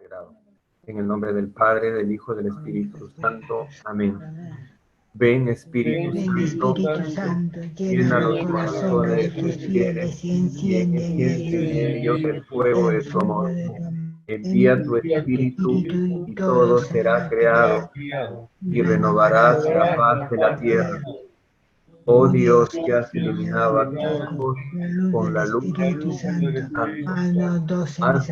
sagrado. En el nombre del Padre, del Hijo y del Espíritu Santo. Amén. Ven, Espíritu Santo, llena los corazones de tus fieles y enciende en ellos el fuego de tu amor. Envía tu Espíritu y todo será creado y renovarás la faz de la tierra. Oh Dios, que has iluminado a tus hijos con la luz de tu Espíritu Santo, haznos dóciles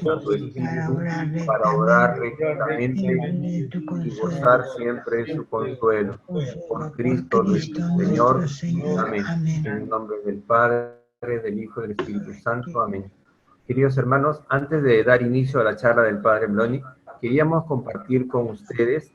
a tu Espíritu para orar rectamente y gozar siempre de su consuelo. Por Cristo nuestro Señor. Amén. En el nombre del Padre, del Hijo y del Espíritu Santo. Amén. Queridos hermanos, antes de dar inicio a la charla del Padre Meloni, queríamos compartir con ustedes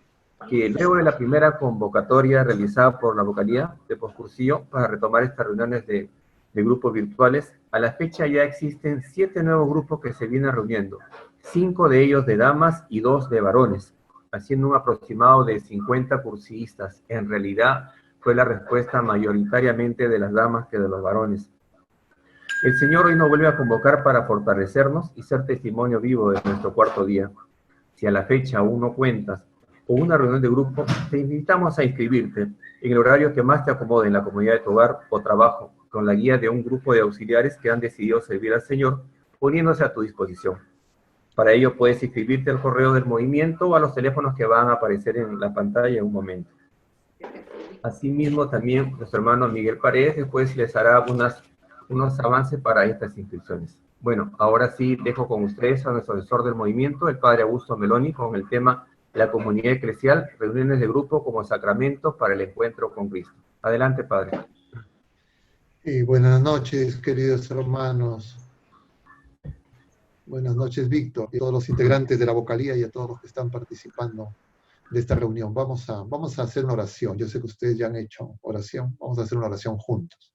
que luego de la primera convocatoria realizada por la vocalía de Poscursillo para retomar estas reuniones de grupos virtuales, a la fecha ya existen 7 nuevos grupos que se vienen reuniendo, 5 de ellos de damas y 2 de varones, haciendo un aproximado de 50 cursistas. En realidad fue la respuesta mayoritariamente de las damas que de los varones. El Señor hoy nos vuelve a convocar para fortalecernos y ser testimonio vivo de nuestro cuarto día. Si a la fecha aún no cuentas o una reunión de grupo, te invitamos a inscribirte en el horario que más te acomode en la comunidad de tu hogar o trabajo, con la guía de un grupo de auxiliares que han decidido servir al Señor, poniéndose a tu disposición. Para ello puedes inscribirte al correo del movimiento o a los teléfonos que van a aparecer en la pantalla en un momento. Asimismo, también nuestro hermano Miguel Paredes después les hará unos avances para estas inscripciones. Bueno, ahora sí dejo con ustedes a nuestro asesor del movimiento, el Padre Augusto Meloni, con el tema la comunidad eclesial, reuniones de grupo como sacramentos para el encuentro con Cristo. Adelante, Padre. Y buenas noches, queridos hermanos. Buenas noches, Víctor, y a todos los integrantes de la vocalía y a todos los que están participando de esta reunión. Vamos a hacer una oración. Yo sé que ustedes ya han hecho oración. Vamos a hacer una oración juntos.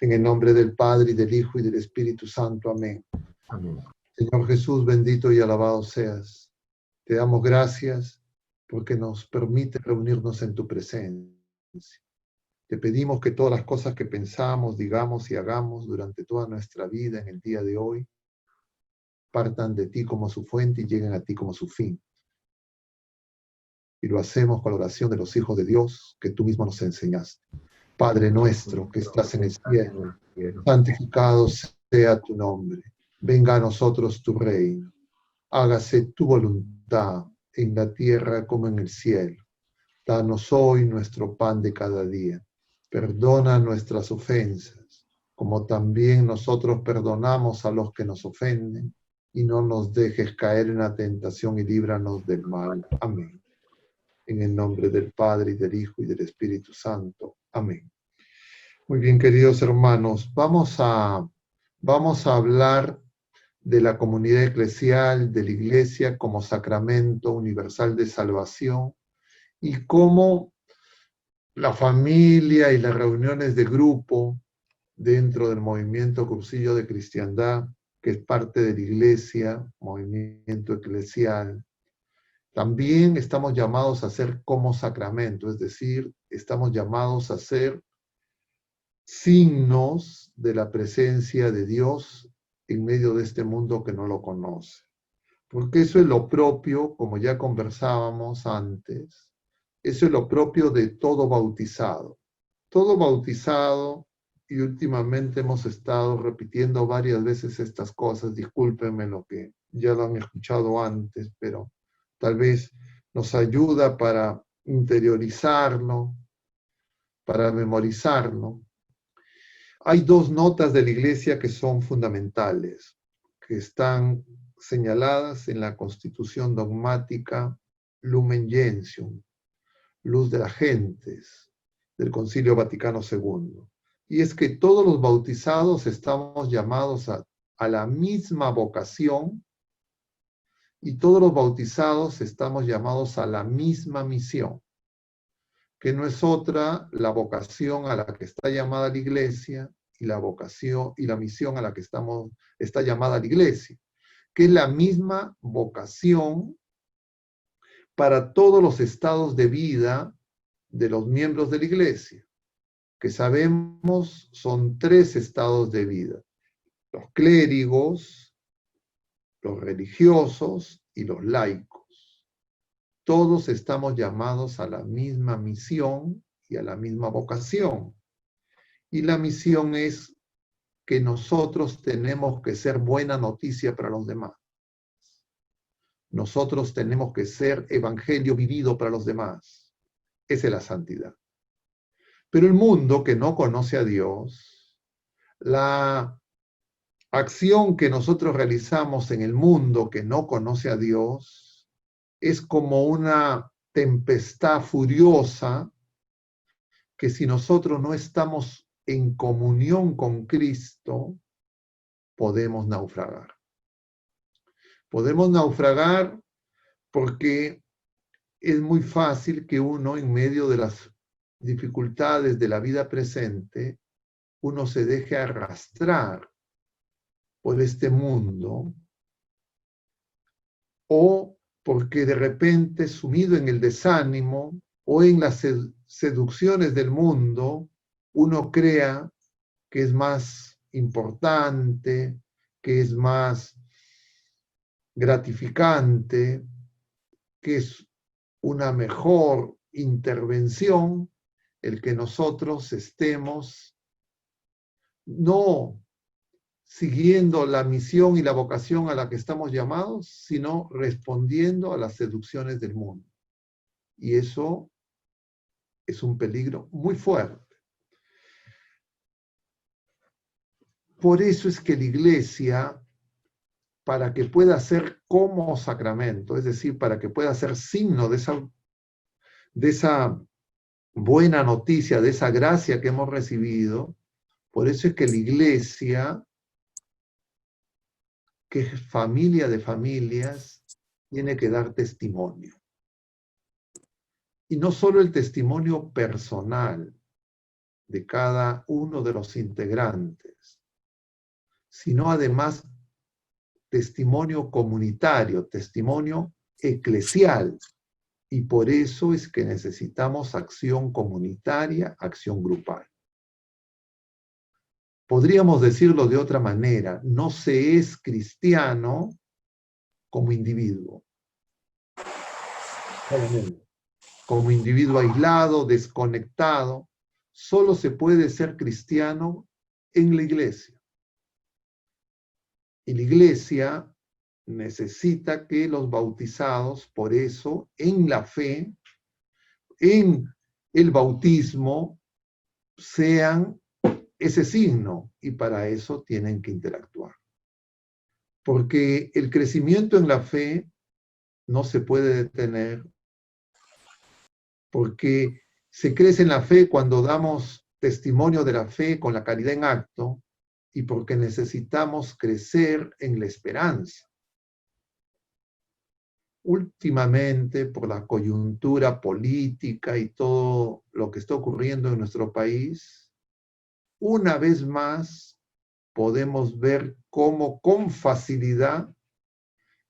En el nombre del Padre, y del Hijo, y del Espíritu Santo. Amén. Amén. Señor Jesús, bendito y alabado seas. Te damos gracias porque nos permite reunirnos en tu presencia. Te pedimos que todas las cosas que pensamos, digamos y hagamos durante toda nuestra vida en el día de hoy partan de ti como su fuente y lleguen a ti como su fin. Y lo hacemos con la oración de los hijos de Dios que tú mismo nos enseñaste. Padre nuestro que estás en el cielo, santificado sea tu nombre. Venga a nosotros tu reino. Hágase tu voluntad en la tierra como en el cielo. Danos hoy nuestro pan de cada día. Perdona nuestras ofensas, como también nosotros perdonamos a los que nos ofenden, y no nos dejes caer en la tentación y líbranos del mal. Amén. En el nombre del Padre, y del Hijo, y del Espíritu Santo. Amén. Muy bien, queridos hermanos, vamos a hablar de la comunidad eclesial, de la Iglesia como sacramento universal de salvación, y cómo la familia y las reuniones de grupo dentro del movimiento Cursillo de Cristiandad, que es parte de la Iglesia, movimiento eclesial, también estamos llamados a ser como sacramento, es decir, estamos llamados a ser signos de la presencia de Dios en medio de este mundo que no lo conoce. Porque eso es lo propio, como ya conversábamos antes, eso es lo propio de todo bautizado. Todo bautizado, y últimamente hemos estado repitiendo varias veces estas cosas, discúlpenme lo que ya lo han escuchado antes, pero tal vez nos ayuda para interiorizarlo, para memorizarlo. Hay 2 notas de la Iglesia que son fundamentales, que están señaladas en la Constitución Dogmática Lumen Gentium, Luz de las Gentes, del Concilio Vaticano II. Y es que todos los bautizados estamos llamados a la misma vocación, y todos los bautizados estamos llamados a la misma misión, que no es otra la vocación a la que está llamada la Iglesia y la vocación y la misión a la que está llamada la Iglesia, que es la misma vocación para todos los estados de vida de los miembros de la Iglesia, que sabemos son 3 estados de vida: los clérigos, los religiosos y los laicos. Todos estamos llamados a la misma misión y a la misma vocación. Y la misión es que nosotros tenemos que ser buena noticia para los demás. Nosotros tenemos que ser evangelio vivido para los demás. Esa es la santidad. Pero el mundo que no conoce a Dios, la acción que nosotros realizamos en el mundo que no conoce a Dios, es como una tempestad furiosa que si nosotros no estamos en comunión con Cristo, podemos naufragar. Podemos naufragar porque es muy fácil que uno, en medio de las dificultades de la vida presente, uno se deje arrastrar por este mundo, o porque de repente, sumido en el desánimo o en las seducciones del mundo, uno crea que es más importante, que es más gratificante, que es una mejor intervención el que nosotros estemos no siguiendo la misión y la vocación a la que estamos llamados, sino respondiendo a las seducciones del mundo. Y eso es un peligro muy fuerte. Por eso es que la Iglesia, para que pueda ser como sacramento, es decir, para que pueda ser signo de esa buena noticia, de esa gracia que hemos recibido, por eso es que la Iglesia, que es familia de familias, tiene que dar testimonio. Y no solo el testimonio personal de cada uno de los integrantes, sino además testimonio comunitario, testimonio eclesial. Y por eso es que necesitamos acción comunitaria, acción grupal. Podríamos decirlo de otra manera, no se es cristiano como individuo. Como individuo aislado, desconectado, solo se puede ser cristiano en la iglesia. Y la iglesia necesita que los bautizados, por eso, en la fe, en el bautismo, sean ese signo, y para eso tienen que interactuar. Porque el crecimiento en la fe no se puede detener, porque se crece en la fe cuando damos testimonio de la fe con la caridad en acto, y porque necesitamos crecer en la esperanza. Últimamente, por la coyuntura política y todo lo que está ocurriendo en nuestro país, una vez más podemos ver cómo con facilidad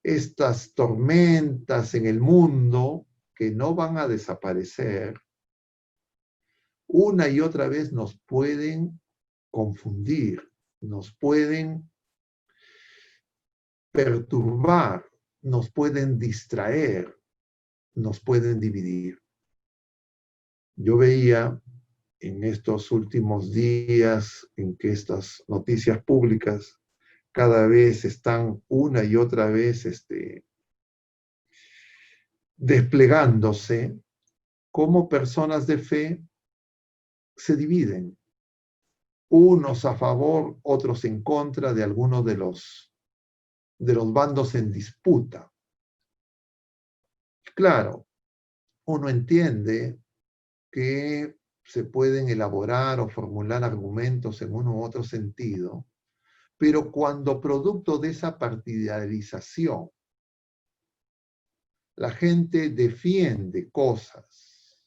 estas tormentas en el mundo, que no van a desaparecer, una y otra vez nos pueden confundir, nos pueden perturbar, nos pueden distraer, nos pueden dividir. Yo veía en estos últimos días en que estas noticias públicas cada vez están una y otra vez desplegándose, cómo personas de fe se dividen, unos a favor, otros en contra de algunos de los bandos en disputa. Claro, uno entiende que se pueden elaborar o formular argumentos en uno u otro sentido, pero cuando producto de esa partidarización la gente defiende cosas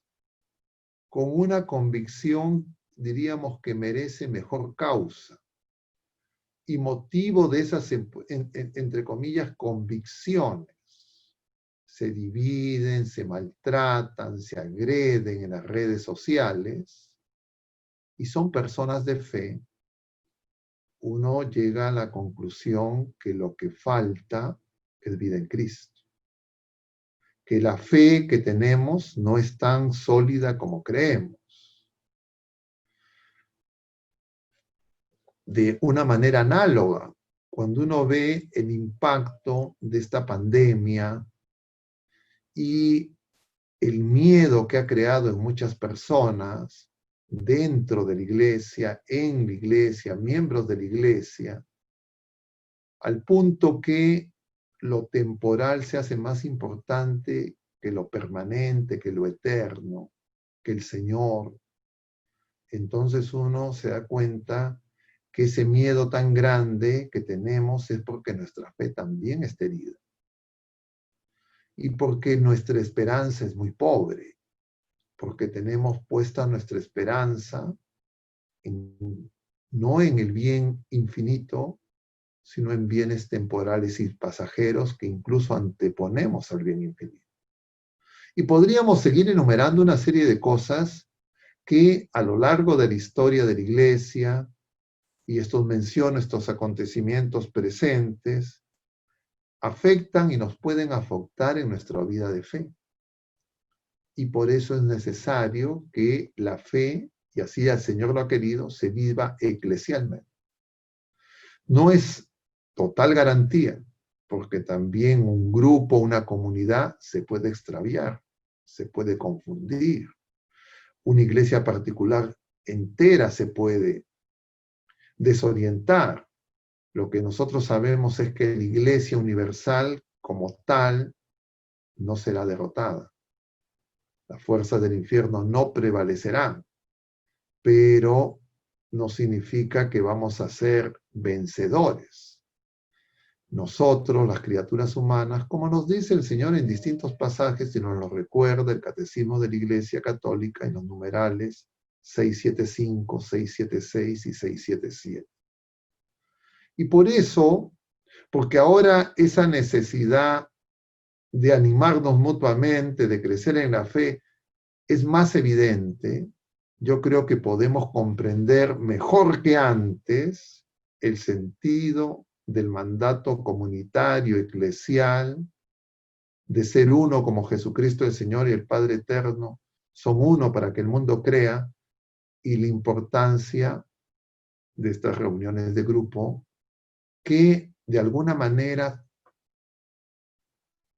con una convicción, diríamos, que merece mejor causa, y motivo de esas, entre comillas, convicciones, se dividen, se maltratan, se agreden en las redes sociales, y son personas de fe, uno llega a la conclusión que lo que falta es vida en Cristo. Que la fe que tenemos no es tan sólida como creemos. De una manera análoga, cuando uno ve el impacto de esta pandemia y el miedo que ha creado en muchas personas dentro de la iglesia, en la iglesia, miembros de la iglesia, al punto que lo temporal se hace más importante que lo permanente, que lo eterno, que el Señor. Entonces uno se da cuenta que ese miedo tan grande que tenemos es porque nuestra fe también está herida. Y porque nuestra esperanza es muy pobre, porque tenemos puesta nuestra esperanza no en el bien infinito, sino en bienes temporales y pasajeros que incluso anteponemos al bien infinito. Y podríamos seguir enumerando una serie de cosas que a lo largo de la historia de la Iglesia, y menciono estos acontecimientos presentes, afectan y nos pueden afectar en nuestra vida de fe. Y por eso es necesario que la fe, y así el Señor lo ha querido, se viva eclesialmente. No es total garantía, porque también un grupo, una comunidad se puede extraviar, se puede confundir. Una iglesia particular entera se puede desorientar. Lo que nosotros sabemos es que la iglesia universal como tal no será derrotada. Las fuerzas del infierno no prevalecerán, pero no significa que vamos a ser vencedores. Nosotros, las criaturas humanas, como nos dice el Señor en distintos pasajes, y nos lo recuerda el Catecismo de la Iglesia Católica en los numerales 675, 676 y 677. Y por eso, porque ahora esa necesidad de animarnos mutuamente, de crecer en la fe, es más evidente, yo creo que podemos comprender mejor que antes el sentido del mandato comunitario, eclesial, de ser uno como Jesucristo el Señor y el Padre Eterno son uno para que el mundo crea, y la importancia de estas reuniones de grupo que de alguna manera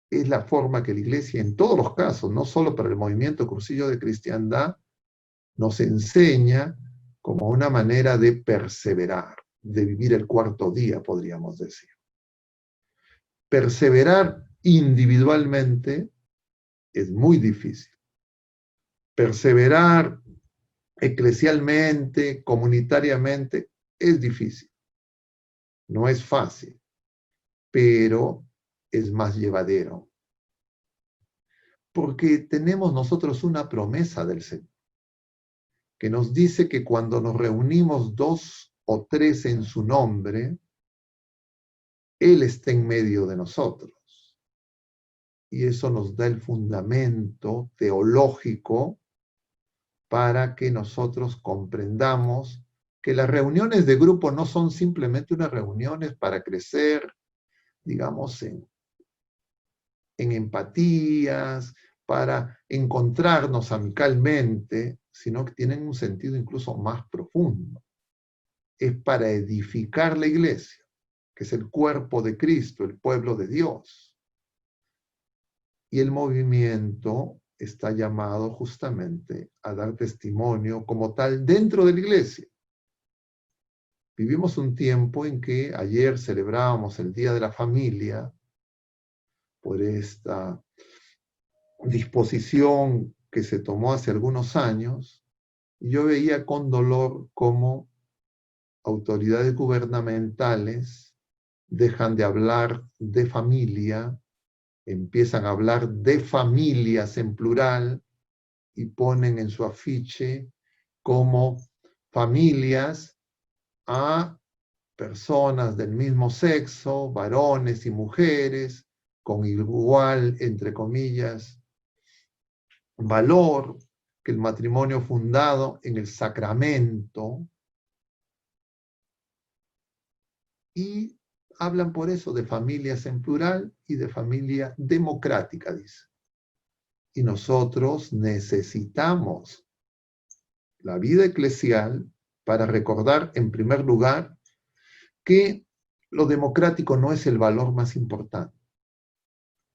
es la forma que la Iglesia, en todos los casos, no solo para el movimiento Cursillo de Cristiandad, nos enseña como una manera de perseverar, de vivir el cuarto día, podríamos decir. Perseverar individualmente es muy difícil. Perseverar eclesialmente, comunitariamente, es difícil. No es fácil, pero es más llevadero. Porque tenemos nosotros una promesa del Señor, que nos dice que cuando nos reunimos 2 o 3 en su nombre, Él está en medio de nosotros. Y eso nos da el fundamento teológico para que nosotros comprendamos que las reuniones de grupo no son simplemente unas reuniones para crecer, digamos, en empatías, para encontrarnos amicalmente, sino que tienen un sentido incluso más profundo. Es para edificar la iglesia, que es el cuerpo de Cristo, el pueblo de Dios. Y el movimiento está llamado justamente a dar testimonio como tal dentro de la iglesia. Vivimos un tiempo en que ayer celebrábamos el Día de la Familia por esta disposición que se tomó hace algunos años, y yo veía con dolor cómo autoridades gubernamentales dejan de hablar de familia, empiezan a hablar de familias en plural y ponen en su afiche como familias a personas del mismo sexo, varones y mujeres, con igual, entre comillas, valor, que el matrimonio fundado en el sacramento. Y hablan por eso de familias en plural y de familia democrática, dice. Y nosotros necesitamos la vida eclesial para recordar, en primer lugar, que lo democrático no es el valor más importante,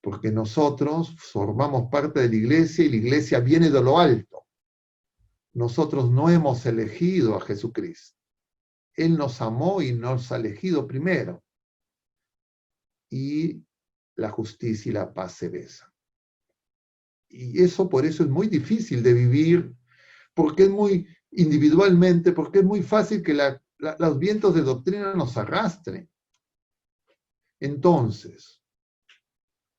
porque nosotros formamos parte de la iglesia y la iglesia viene de lo alto. Nosotros no hemos elegido a Jesucristo. Él nos amó y nos ha elegido primero. Y la justicia y la paz se besan. Y eso por eso es muy difícil de vivir, porque es muy individualmente, porque es muy fácil que los vientos de doctrina nos arrastren. Entonces,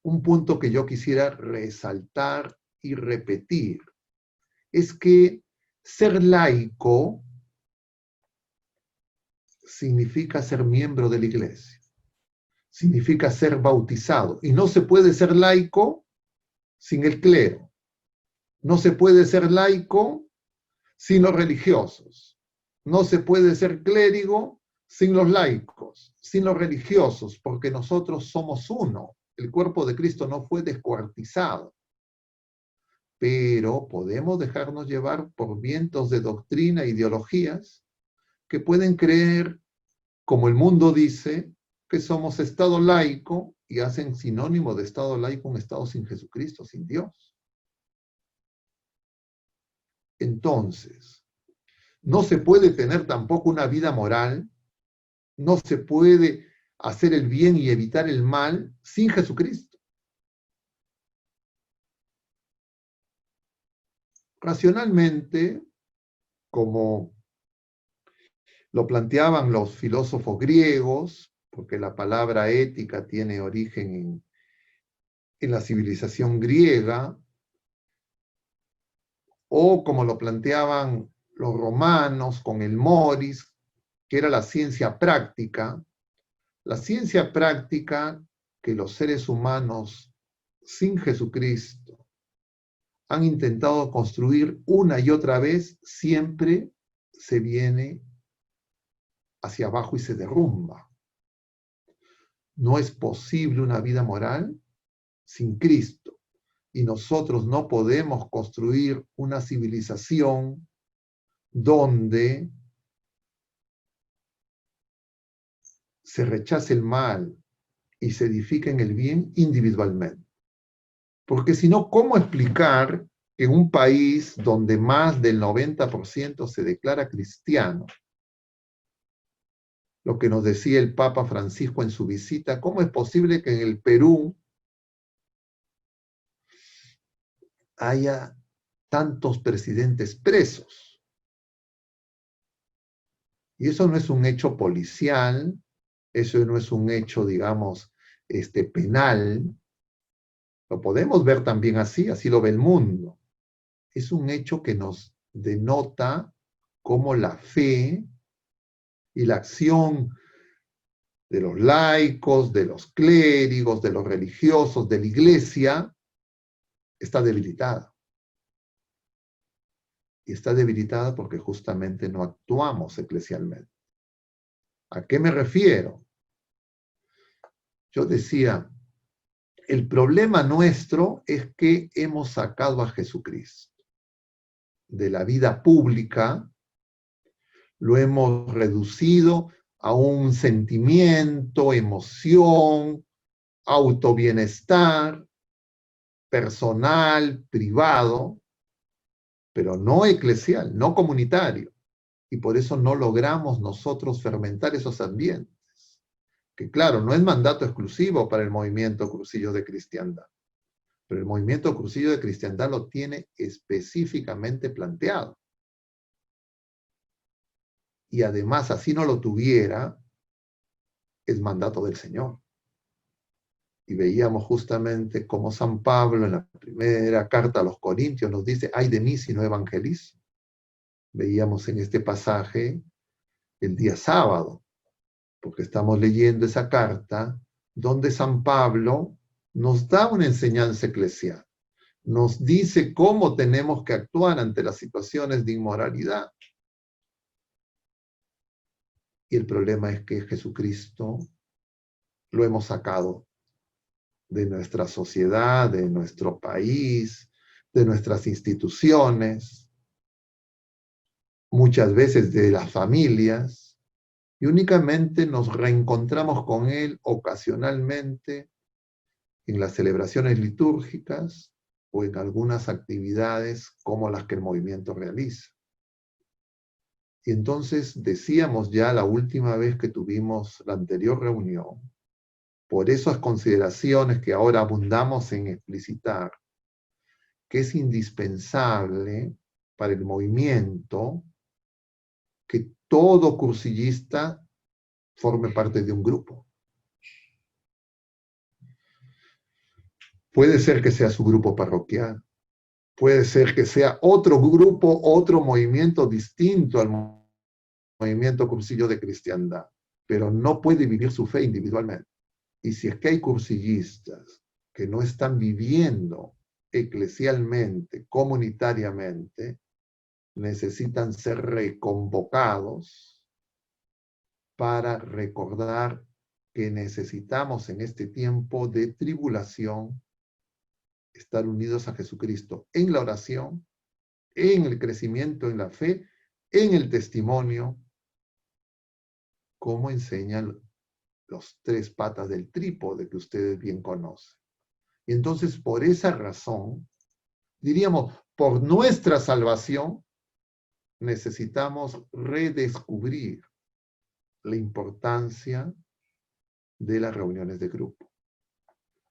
un punto que yo quisiera resaltar y repetir es que ser laico significa ser miembro de la iglesia, significa ser bautizado, y no se puede ser laico sin el clero, no se puede ser laico sin los religiosos, no se puede ser clérigo sin los laicos, sin los religiosos, porque nosotros somos uno. El cuerpo de Cristo no fue descuartizado, pero podemos dejarnos llevar por vientos de doctrina e ideologías que pueden creer, como el mundo dice, que somos Estado laico y hacen sinónimo de Estado laico un Estado sin Jesucristo, sin Dios. Entonces, no se puede tener tampoco una vida moral, no se puede hacer el bien y evitar el mal sin Jesucristo. Racionalmente, como lo planteaban los filósofos griegos, porque la palabra ética tiene origen en la civilización griega, o como lo planteaban los romanos con el moris, que era la ciencia práctica que los seres humanos sin Jesucristo han intentado construir una y otra vez, siempre se viene hacia abajo y se derrumba. No es posible una vida moral sin Cristo. Y nosotros no podemos construir una civilización donde se rechace el mal y se edifique en el bien individualmente. Porque si no, ¿cómo explicar que en un país donde más del 90% se declara cristiano, lo que nos decía el Papa Francisco en su visita, cómo es posible que en el Perú haya tantos presidentes presos? Y eso no es un hecho policial, eso no es un hecho, digamos, penal. Lo podemos ver también así lo ve el mundo. Es un hecho que nos denota cómo la fe y la acción de los laicos, de los clérigos, de los religiosos, de la iglesia, está debilitada. Y está debilitada porque justamente no actuamos eclesialmente. ¿A qué me refiero? Yo decía, el problema nuestro es que hemos sacado a Jesucristo de la vida pública, lo hemos reducido a un sentimiento, emoción, autobienestar, personal, privado, pero no eclesial, no comunitario. Y por eso no logramos nosotros fermentar esos ambientes. Que claro, no es mandato exclusivo para el movimiento Crucillo de Cristiandad, pero el movimiento Crucillo de Cristiandad lo tiene específicamente planteado. Y además, así no lo tuviera, es mandato del Señor. Y veíamos justamente cómo San Pablo en la primera carta a los Corintios nos dice, ay de mí si no evangelizo. Veíamos en este pasaje el día sábado, porque estamos leyendo esa carta donde San Pablo nos da una enseñanza eclesial, nos dice cómo tenemos que actuar ante las situaciones de inmoralidad. Y el problema es que Jesucristo lo hemos sacado de nuestra sociedad, de nuestro país, de nuestras instituciones, muchas veces de las familias, y únicamente nos reencontramos con Él ocasionalmente en las celebraciones litúrgicas o en algunas actividades como las que el movimiento realiza. Y entonces decíamos ya la última vez que tuvimos la anterior reunión, por esas consideraciones que ahora abundamos en explicitar, que es indispensable para el movimiento que todo cursillista forme parte de un grupo. Puede ser que sea su grupo parroquial, puede ser que sea otro grupo, otro movimiento distinto al movimiento cursillo de cristiandad, pero no puede vivir su fe individualmente. Y si es que hay cursillistas que no están viviendo eclesialmente, comunitariamente, necesitan ser reconvocados para recordar que necesitamos en este tiempo de tribulación estar unidos a Jesucristo en la oración, en el crecimiento en la fe, en el testimonio, como enseñan los tres patas del trípode que ustedes bien conocen. Y entonces, por esa razón, diríamos, por nuestra salvación, necesitamos redescubrir la importancia de las reuniones de grupo.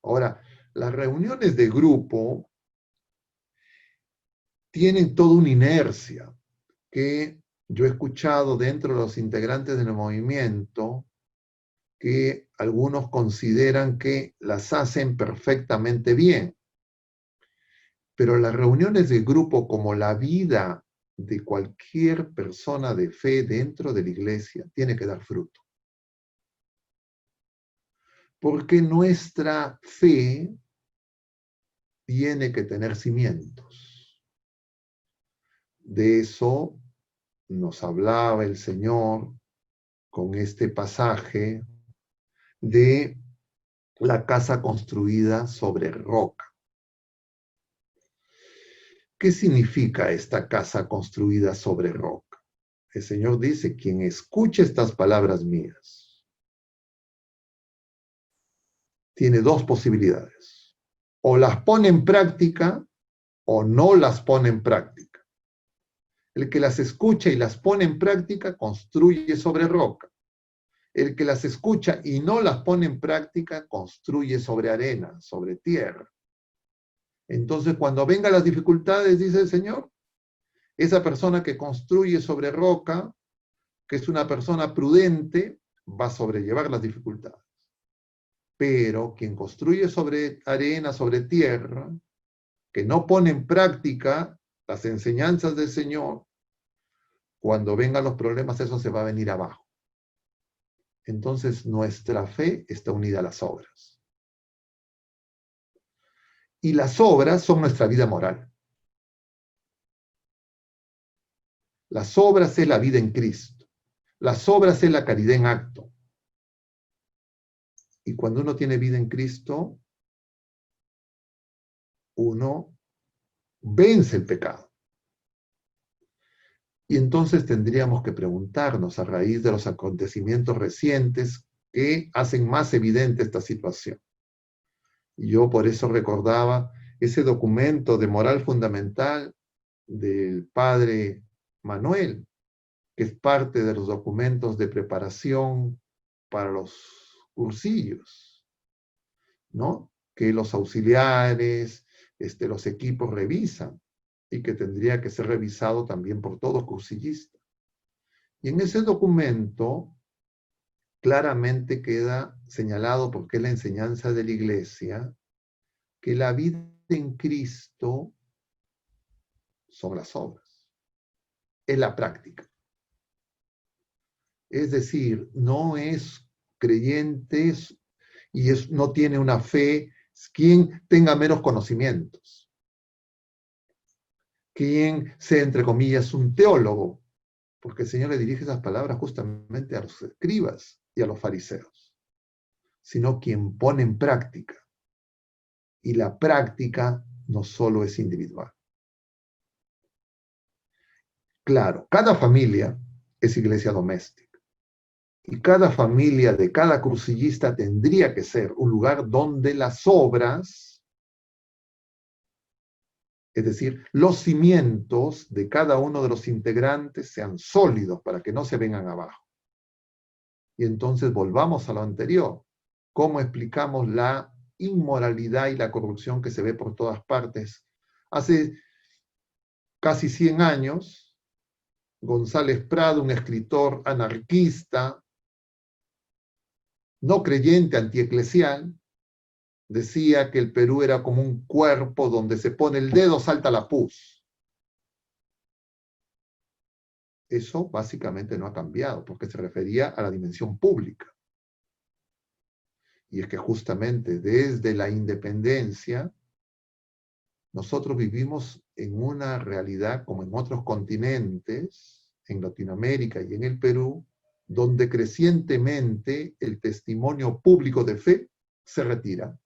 Ahora, las reuniones de grupo tienen toda una inercia que yo he escuchado dentro de los integrantes del movimiento, que algunos consideran que las hacen perfectamente bien. Pero las reuniones de grupo, como la vida de cualquier persona de fe dentro de la iglesia, tiene que dar fruto. Porque nuestra fe tiene que tener cimientos. De eso nos hablaba el Señor con este pasaje de la casa construida sobre roca. ¿Qué significa esta casa construida sobre roca? El Señor dice, quien escuche estas palabras mías, tiene dos posibilidades. O las pone en práctica o no las pone en práctica. El que las escucha y las pone en práctica construye sobre roca. El que las escucha y no las pone en práctica construye sobre arena, sobre tierra. Entonces, cuando vengan las dificultades, dice el Señor, esa persona que construye sobre roca, que es una persona prudente, va a sobrellevar las dificultades. Pero quien construye sobre arena, sobre tierra, que no pone en práctica las enseñanzas del Señor, cuando vengan los problemas, eso se va a venir abajo. Entonces, nuestra fe está unida a las obras. Y las obras son nuestra vida moral. Las obras es la vida en Cristo. Las obras es la caridad en acto. Y cuando uno tiene vida en Cristo, uno vence el pecado. Y entonces tendríamos que preguntarnos a raíz de los acontecimientos recientes que hacen más evidente esta situación. Y yo por eso recordaba ese documento de moral fundamental del padre Manuel, que es parte de los documentos de preparación para los cursillos, ¿no? Que los auxiliares, los equipos revisan y que tendría que ser revisado también por todo cursillista. Y en ese documento claramente queda señalado, porque es la enseñanza de la Iglesia, que la vida en Cristo son las obras, es la práctica. Es decir, no es creyente y no tiene una fe quien tenga menos conocimientos, quien sea, entre comillas, un teólogo, Porque el Señor le dirige esas palabras justamente a los escribas y a los fariseos, sino quien pone en práctica. Y la práctica no solo es individual. Claro, cada familia es iglesia doméstica. Y cada familia de cada crucillista tendría que ser un lugar donde las obras, es decir, los cimientos de cada uno de los integrantes sean sólidos para que no se vengan abajo. Y entonces volvamos a lo anterior. ¿Cómo explicamos la inmoralidad y la corrupción que se ve por todas partes? Hace casi 100 años, González Prado, un escritor anarquista, no creyente, antieclesial, decía que el Perú era como un cuerpo donde se pone el dedo, salta la pus. Eso básicamente no ha cambiado, porque se refería a la dimensión pública. Y es que justamente desde la independencia, nosotros vivimos en una realidad como en otros continentes, en Latinoamérica y en el Perú, donde crecientemente el testimonio público de fe se retira.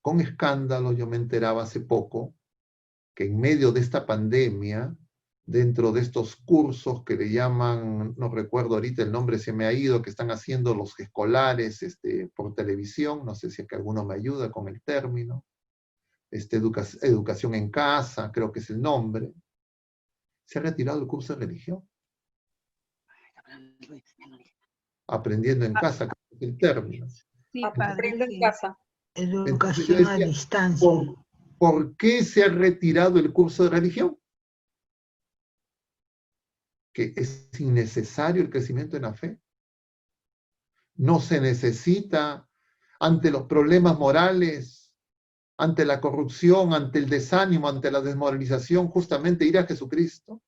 Con escándalo, yo me enteraba hace poco que en medio de esta pandemia, dentro de estos cursos que le llaman, no recuerdo ahorita el nombre, se me ha ido, que están haciendo los escolares por televisión, no sé si es que alguno me ayuda con el término, educación en casa, creo que es el nombre, se ha retirado el curso de religión. Aprendiendo en casa, creo que es el término. Sí, aprendo en casa. Educación a distancia. ¿Por qué se ha retirado el curso de religión? Que es innecesario el crecimiento en la fe. No se necesita ante los problemas morales, ante la corrupción, ante el desánimo, ante la desmoralización, justamente ir a Jesucristo.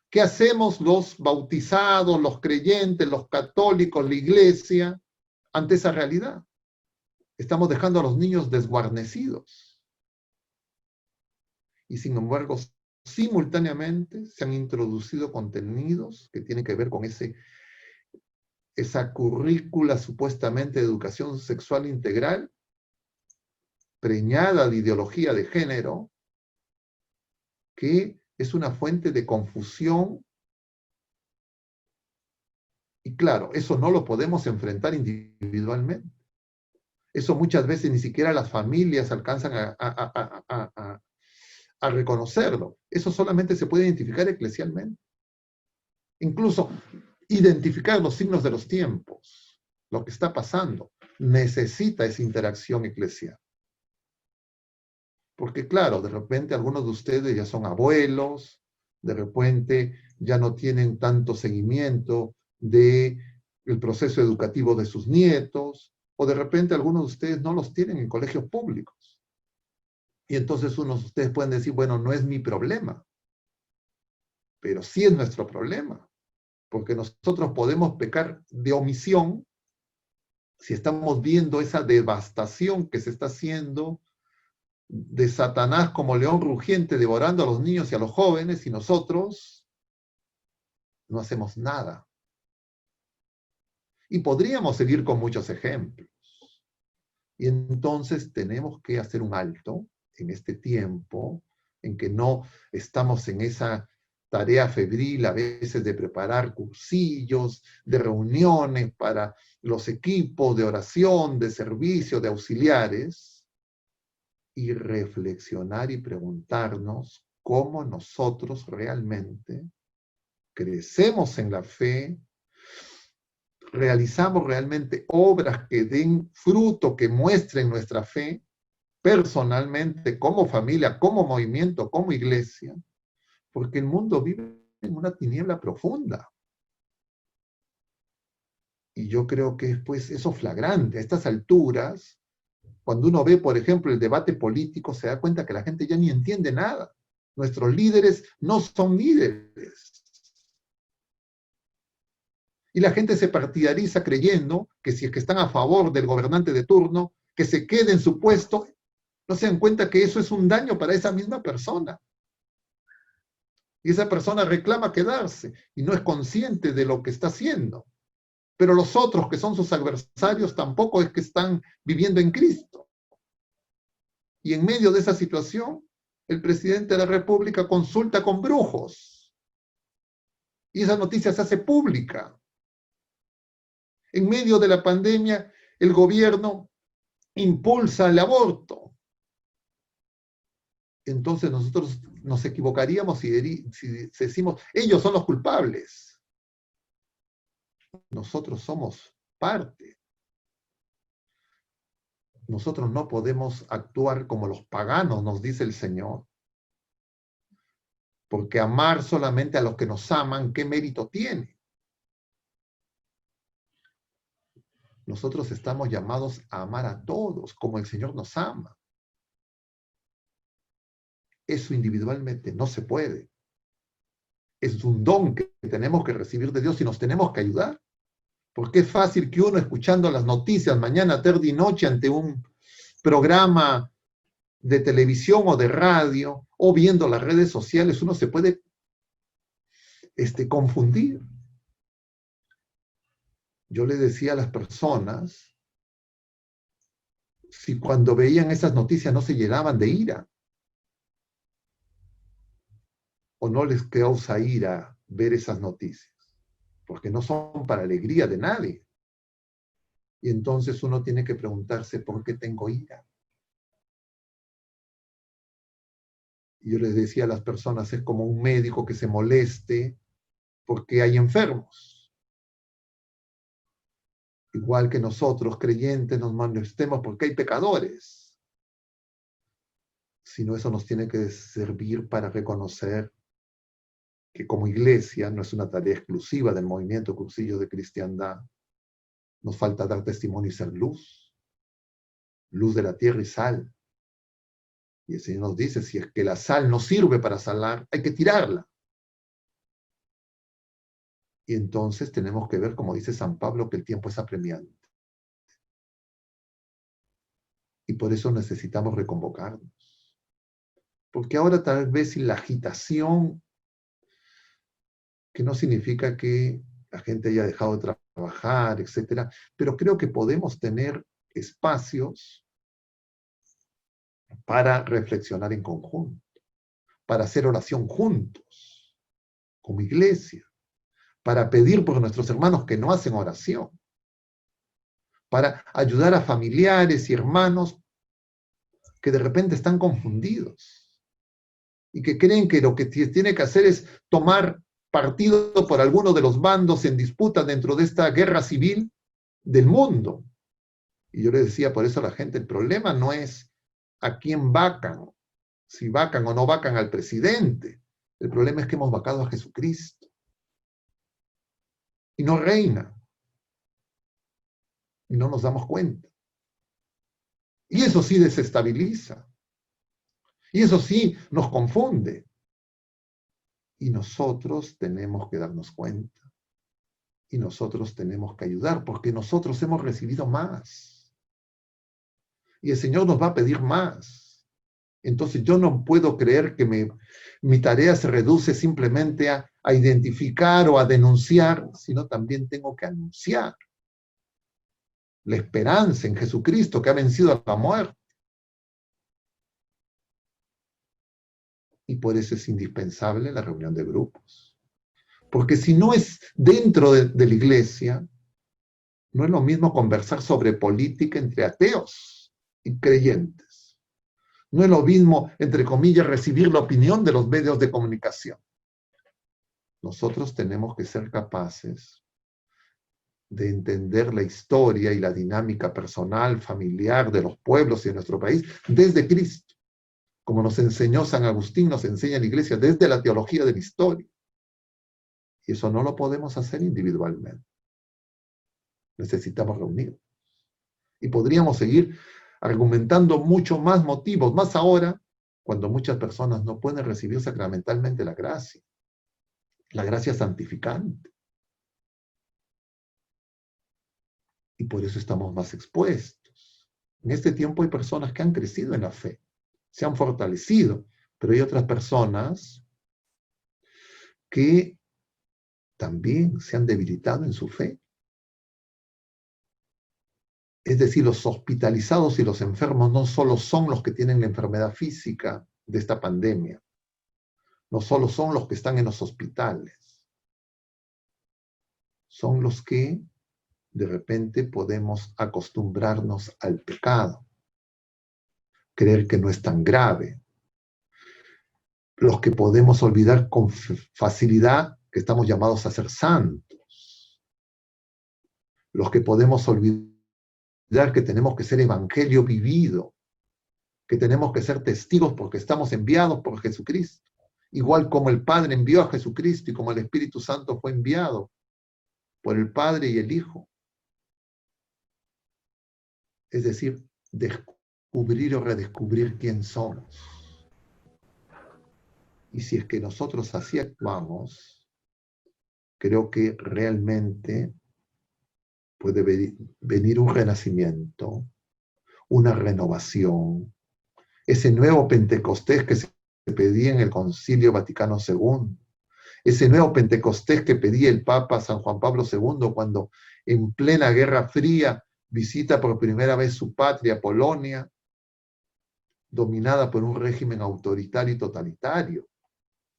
¿Qué hacemos los bautizados, los creyentes, los católicos, la iglesia, ante esa realidad? Estamos dejando a los niños desguarnecidos. Y sin embargo, simultáneamente se han introducido contenidos que tienen que ver con esa currícula supuestamente de educación sexual integral, preñada de ideología de género, que es una fuente de confusión. Y claro, eso no lo podemos enfrentar individualmente. Eso muchas veces ni siquiera las familias alcanzan a reconocerlo. Eso solamente se puede identificar eclesialmente. Incluso identificar los signos de los tiempos, lo que está pasando, necesita esa interacción eclesial. Porque claro, de repente algunos de ustedes ya son abuelos, de repente ya no tienen tanto seguimiento del proceso educativo de sus nietos, o de repente algunos de ustedes no los tienen en colegios públicos. Y entonces unos de ustedes pueden decir, bueno, no es mi problema, pero sí es nuestro problema, porque nosotros podemos pecar de omisión si estamos viendo esa devastación que se está haciendo de Satanás como león rugiente devorando a los niños y a los jóvenes, y nosotros no hacemos nada. Y podríamos seguir con muchos ejemplos. Y entonces tenemos que hacer un alto en este tiempo en que no estamos en esa tarea febril a veces de preparar cursillos, de reuniones para los equipos de oración, de servicio, de auxiliares, y reflexionar y preguntarnos cómo nosotros realmente crecemos en la fe, realizamos realmente obras que den fruto, que muestren nuestra fe, personalmente, como familia, como movimiento, como iglesia, porque el mundo vive en una tiniebla profunda. Y yo creo que es pues eso flagrante. A estas alturas, cuando uno ve, por ejemplo, el debate político, se da cuenta que la gente ya ni entiende nada. Nuestros líderes no son líderes. Y la gente se partidariza creyendo que si es que están a favor del gobernante de turno, que se quede en su puesto, no se dan cuenta que eso es un daño para esa misma persona. Y esa persona reclama quedarse y no es consciente de lo que está haciendo. Pero los otros, que son sus adversarios, tampoco es que están viviendo en Cristo. Y en medio de esa situación, el presidente de la República consulta con brujos. Y esa noticia se hace pública. En medio de la pandemia, el gobierno impulsa el aborto. Entonces nosotros nos equivocaríamos si decimos, ellos son los culpables. Nosotros somos parte. Nosotros no podemos actuar como los paganos, nos dice el Señor. Porque amar solamente a los que nos aman, ¿qué mérito tiene? Nosotros estamos llamados a amar a todos como el Señor nos ama. Eso individualmente no se puede. Es un don que tenemos que recibir de Dios y nos tenemos que ayudar. Porque es fácil que uno, escuchando las noticias mañana, tarde y noche ante un programa de televisión o de radio, o viendo las redes sociales, uno se puede confundir. Yo le decía a las personas, si cuando veían esas noticias no se llenaban de ira, o no les causa ira ver esas noticias, porque no son para alegría de nadie. Y entonces uno tiene que preguntarse, ¿por qué tengo ira? Y yo les decía a las personas, es como un médico que se moleste porque hay enfermos. Igual que nosotros, creyentes, nos molestemos porque hay pecadores. Sino eso nos tiene que servir para reconocer que como iglesia no es una tarea exclusiva del movimiento Cursillos de Cristiandad. Nos falta dar testimonio y ser luz. Luz de la tierra y sal. Y el Señor nos dice, si es que la sal no sirve para salar, hay que tirarla. Y entonces tenemos que ver, como dice San Pablo, que el tiempo es apremiante. Y por eso necesitamos reconvocarnos. Porque ahora tal vez sin la agitación, que no significa que la gente haya dejado de trabajar, etcétera, pero creo que podemos tener espacios para reflexionar en conjunto, para hacer oración juntos, como iglesia, para pedir por nuestros hermanos que no hacen oración, para ayudar a familiares y hermanos que de repente están confundidos y que creen que lo que tiene que hacer es tomar partido por alguno de los bandos en disputa dentro de esta guerra civil del mundo. Y yo les decía por eso a la gente, el problema no es a quién vacan, si vacan o no vacan al presidente. El problema es que hemos vacado a Jesucristo. Y no reina. Y no nos damos cuenta. Y eso sí desestabiliza. Y eso sí nos confunde. Y nosotros tenemos que darnos cuenta. Y nosotros tenemos que ayudar, porque nosotros hemos recibido más. Y el Señor nos va a pedir más. Entonces yo no puedo creer que mi tarea se reduce simplemente a identificar o a denunciar, sino también tengo que anunciar la esperanza en Jesucristo que ha vencido a la muerte. Y por eso es indispensable la reunión de grupos. Porque si no es dentro de la iglesia, no es lo mismo conversar sobre política entre ateos y creyentes. No es lo mismo, entre comillas, recibir la opinión de los medios de comunicación. Nosotros tenemos que ser capaces de entender la historia y la dinámica personal, familiar de los pueblos y de nuestro país desde Cristo. Como nos enseñó San Agustín, nos enseña la iglesia desde la teología de la historia. Y eso no lo podemos hacer individualmente. Necesitamos reunirnos. Y podríamos seguir argumentando mucho más motivos, más ahora, cuando muchas personas no pueden recibir sacramentalmente la gracia santificante. Y por eso estamos más expuestos. En este tiempo hay personas que han crecido en la fe, se han fortalecido, pero hay otras personas que también se han debilitado en su fe. Es decir, los hospitalizados y los enfermos no solo son los que tienen la enfermedad física de esta pandemia, no solo son los que están en los hospitales, son los que de repente podemos acostumbrarnos al pecado, creer que no es tan grave, los que podemos olvidar con facilidad que estamos llamados a ser santos, los que podemos olvidar que tenemos que ser evangelio vivido, que tenemos que ser testigos porque estamos enviados por Jesucristo, igual como el Padre envió a Jesucristo y como el Espíritu Santo fue enviado por el Padre y el Hijo. Es decir, descubrir o redescubrir quién somos. Y si es que nosotros así actuamos, creo que realmente puede venir un renacimiento, una renovación, ese nuevo Pentecostés que se pedía en el Concilio Vaticano II, ese nuevo Pentecostés que pedía el Papa San Juan Pablo II cuando en plena Guerra Fría visita por primera vez su patria, Polonia, dominada por un régimen autoritario y totalitario,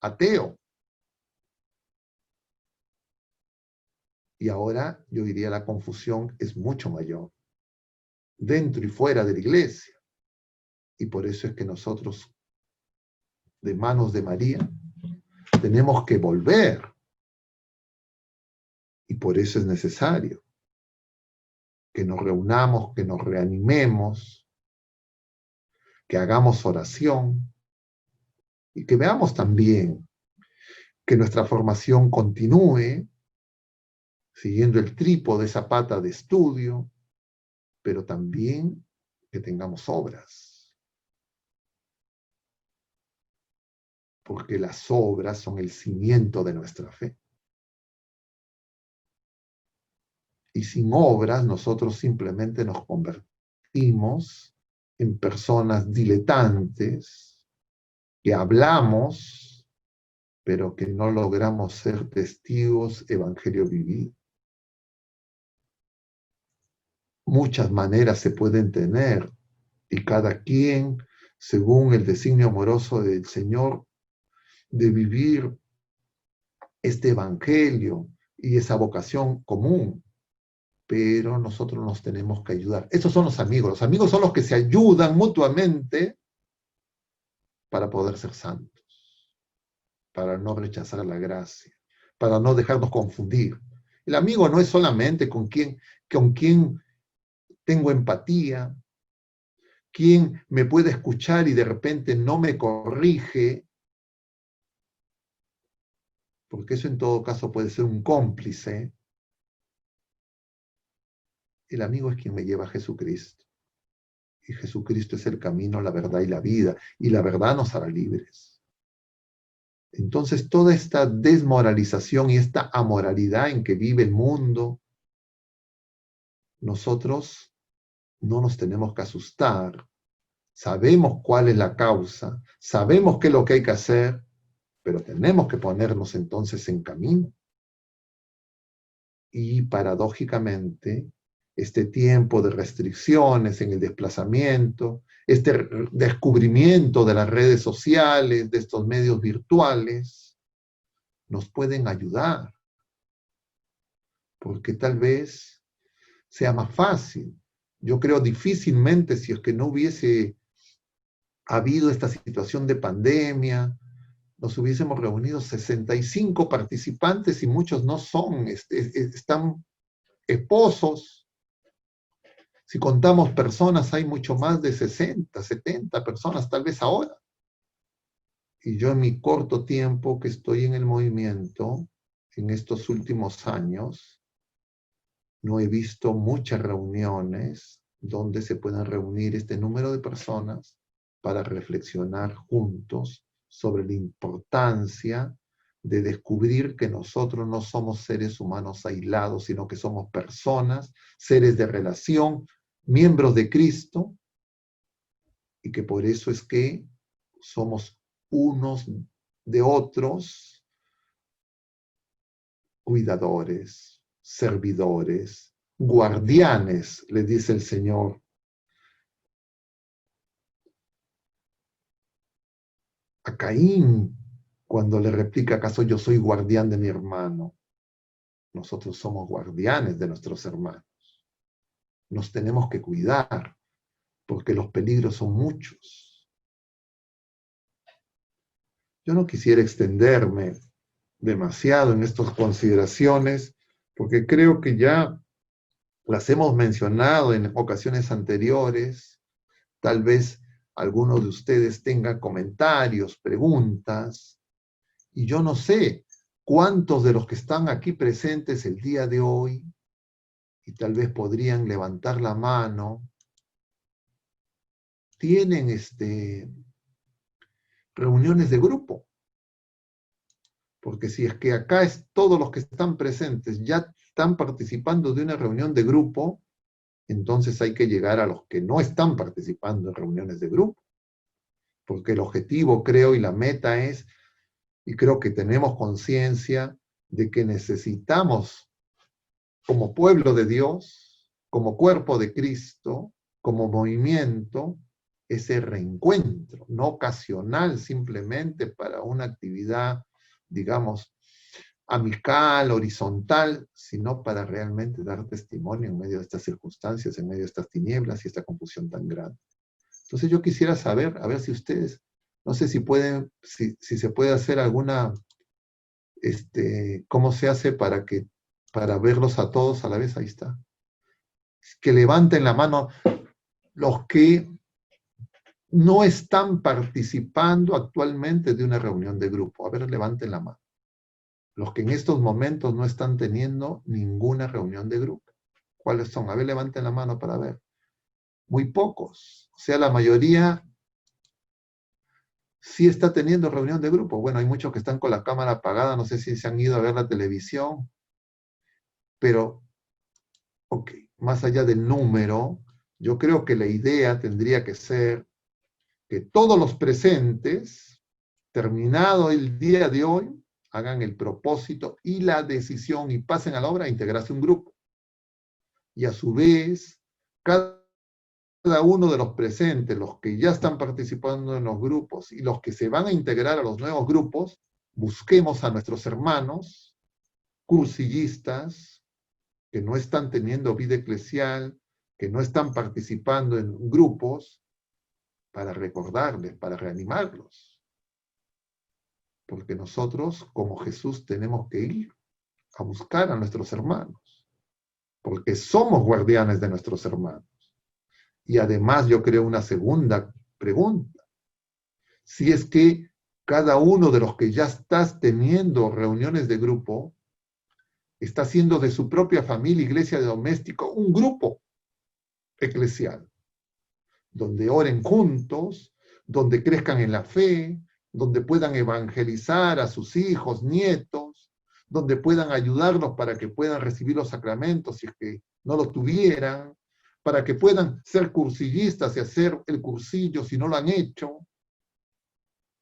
ateo. Y ahora, yo diría, la confusión es mucho mayor, dentro y fuera de la iglesia. Y por eso es que nosotros, de manos de María, tenemos que volver. Y por eso es necesario que nos reunamos, que nos reanimemos, que hagamos oración y que veamos también que nuestra formación continúe siguiendo el trípode, esa pata de estudio, pero también que tengamos obras. Porque las obras son el cimiento de nuestra fe. Y sin obras nosotros simplemente nos convertimos en personas diletantes, que hablamos, pero que no logramos ser testigos evangelio vivido. Muchas maneras se pueden tener y cada quien, según el designio amoroso del Señor, de vivir este evangelio y esa vocación común, pero nosotros nos tenemos que ayudar. Esos son los amigos son los que se ayudan mutuamente para poder ser santos, para no rechazar la gracia, para no dejarnos confundir. El amigo no es solamente con quien tengo empatía, quien me puede escuchar y de repente no me corrige, porque eso en todo caso puede ser un cómplice. El amigo es quien me lleva a Jesucristo. Y Jesucristo es el camino, la verdad y la vida. Y la verdad nos hará libres. Entonces toda esta desmoralización y esta amoralidad en que vive el mundo, nosotros no nos tenemos que asustar. Sabemos cuál es la causa, sabemos qué es lo que hay que hacer, pero tenemos que ponernos entonces en camino. Y paradójicamente, este tiempo de restricciones en el desplazamiento, este descubrimiento de las redes sociales, de estos medios virtuales, nos pueden ayudar. Porque tal vez sea más fácil. Yo creo difícilmente si es que no hubiese habido esta situación de pandemia, nos hubiésemos reunido 65 participantes y muchos no son, están esposos. Si contamos personas, hay mucho más de 60, 70 personas, tal vez ahora. Y yo en mi corto tiempo que estoy en el movimiento, en estos últimos años, no he visto muchas reuniones donde se puedan reunir este número de personas para reflexionar juntos sobre la importancia de descubrir que nosotros no somos seres humanos aislados, sino que somos personas, seres de relación, miembros de Cristo, y que por eso es que somos unos de otros, cuidadores, servidores, guardianes, le dice el Señor. A Caín, cuando le replica, ¿acaso yo soy guardián de mi hermano? Nosotros somos guardianes de nuestros hermanos. Nos tenemos que cuidar, porque los peligros son muchos. Yo no quisiera extenderme demasiado en estas consideraciones, porque creo que ya las hemos mencionado en ocasiones anteriores. Tal vez algunos de ustedes tengan comentarios, preguntas, y yo no sé cuántos de los que están aquí presentes el día de hoy, y tal vez podrían levantar la mano, tienen reuniones de grupo. Porque si es que acá todos los que están presentes ya están participando de una reunión de grupo, entonces hay que llegar a los que no están participando en reuniones de grupo. Porque el objetivo, creo, y la meta es, y creo que tenemos conciencia de que necesitamos, como pueblo de Dios, como cuerpo de Cristo, como movimiento, ese reencuentro, no ocasional simplemente para una actividad, digamos, amical, horizontal, sino para realmente dar testimonio en medio de estas circunstancias, en medio de estas tinieblas y esta confusión tan grande. Entonces yo quisiera saber, a ver si ustedes, no sé si pueden, si se puede hacer alguna, cómo se hace para verlos a todos a la vez, ahí está. Que levanten la mano los que no están participando actualmente de una reunión de grupo. A ver, levanten la mano. Los que en estos momentos no están teniendo ninguna reunión de grupo. ¿Cuáles son? A ver, levanten la mano para ver. Muy pocos. O sea, la mayoría sí está teniendo reunión de grupo. Bueno, hay muchos que están con la cámara apagada, no sé si se han ido a ver la televisión, pero, ok, más allá del número, yo creo que la idea tendría que ser que todos los presentes, terminado el día de hoy, hagan el propósito y la decisión y pasen a la obra a integrarse un grupo. Y a su vez, cada uno de los presentes, los que ya están participando en los grupos y los que se van a integrar a los nuevos grupos, busquemos a nuestros hermanos cursillistas que no están teniendo vida eclesial, que no están participando en grupos, para recordarles, para reanimarlos. Porque nosotros, como Jesús, tenemos que ir a buscar a nuestros hermanos, porque somos guardianes de nuestros hermanos. Y además yo creo una segunda pregunta. Si es que cada uno de los que ya estás teniendo reuniones de grupo, está haciendo de su propia familia, iglesia de doméstico, un grupo eclesial, donde oren juntos, donde crezcan en la fe, donde puedan evangelizar a sus hijos, nietos, donde puedan ayudarlos para que puedan recibir los sacramentos si es que no los tuvieran, para que puedan ser cursillistas y hacer el cursillo si no lo han hecho,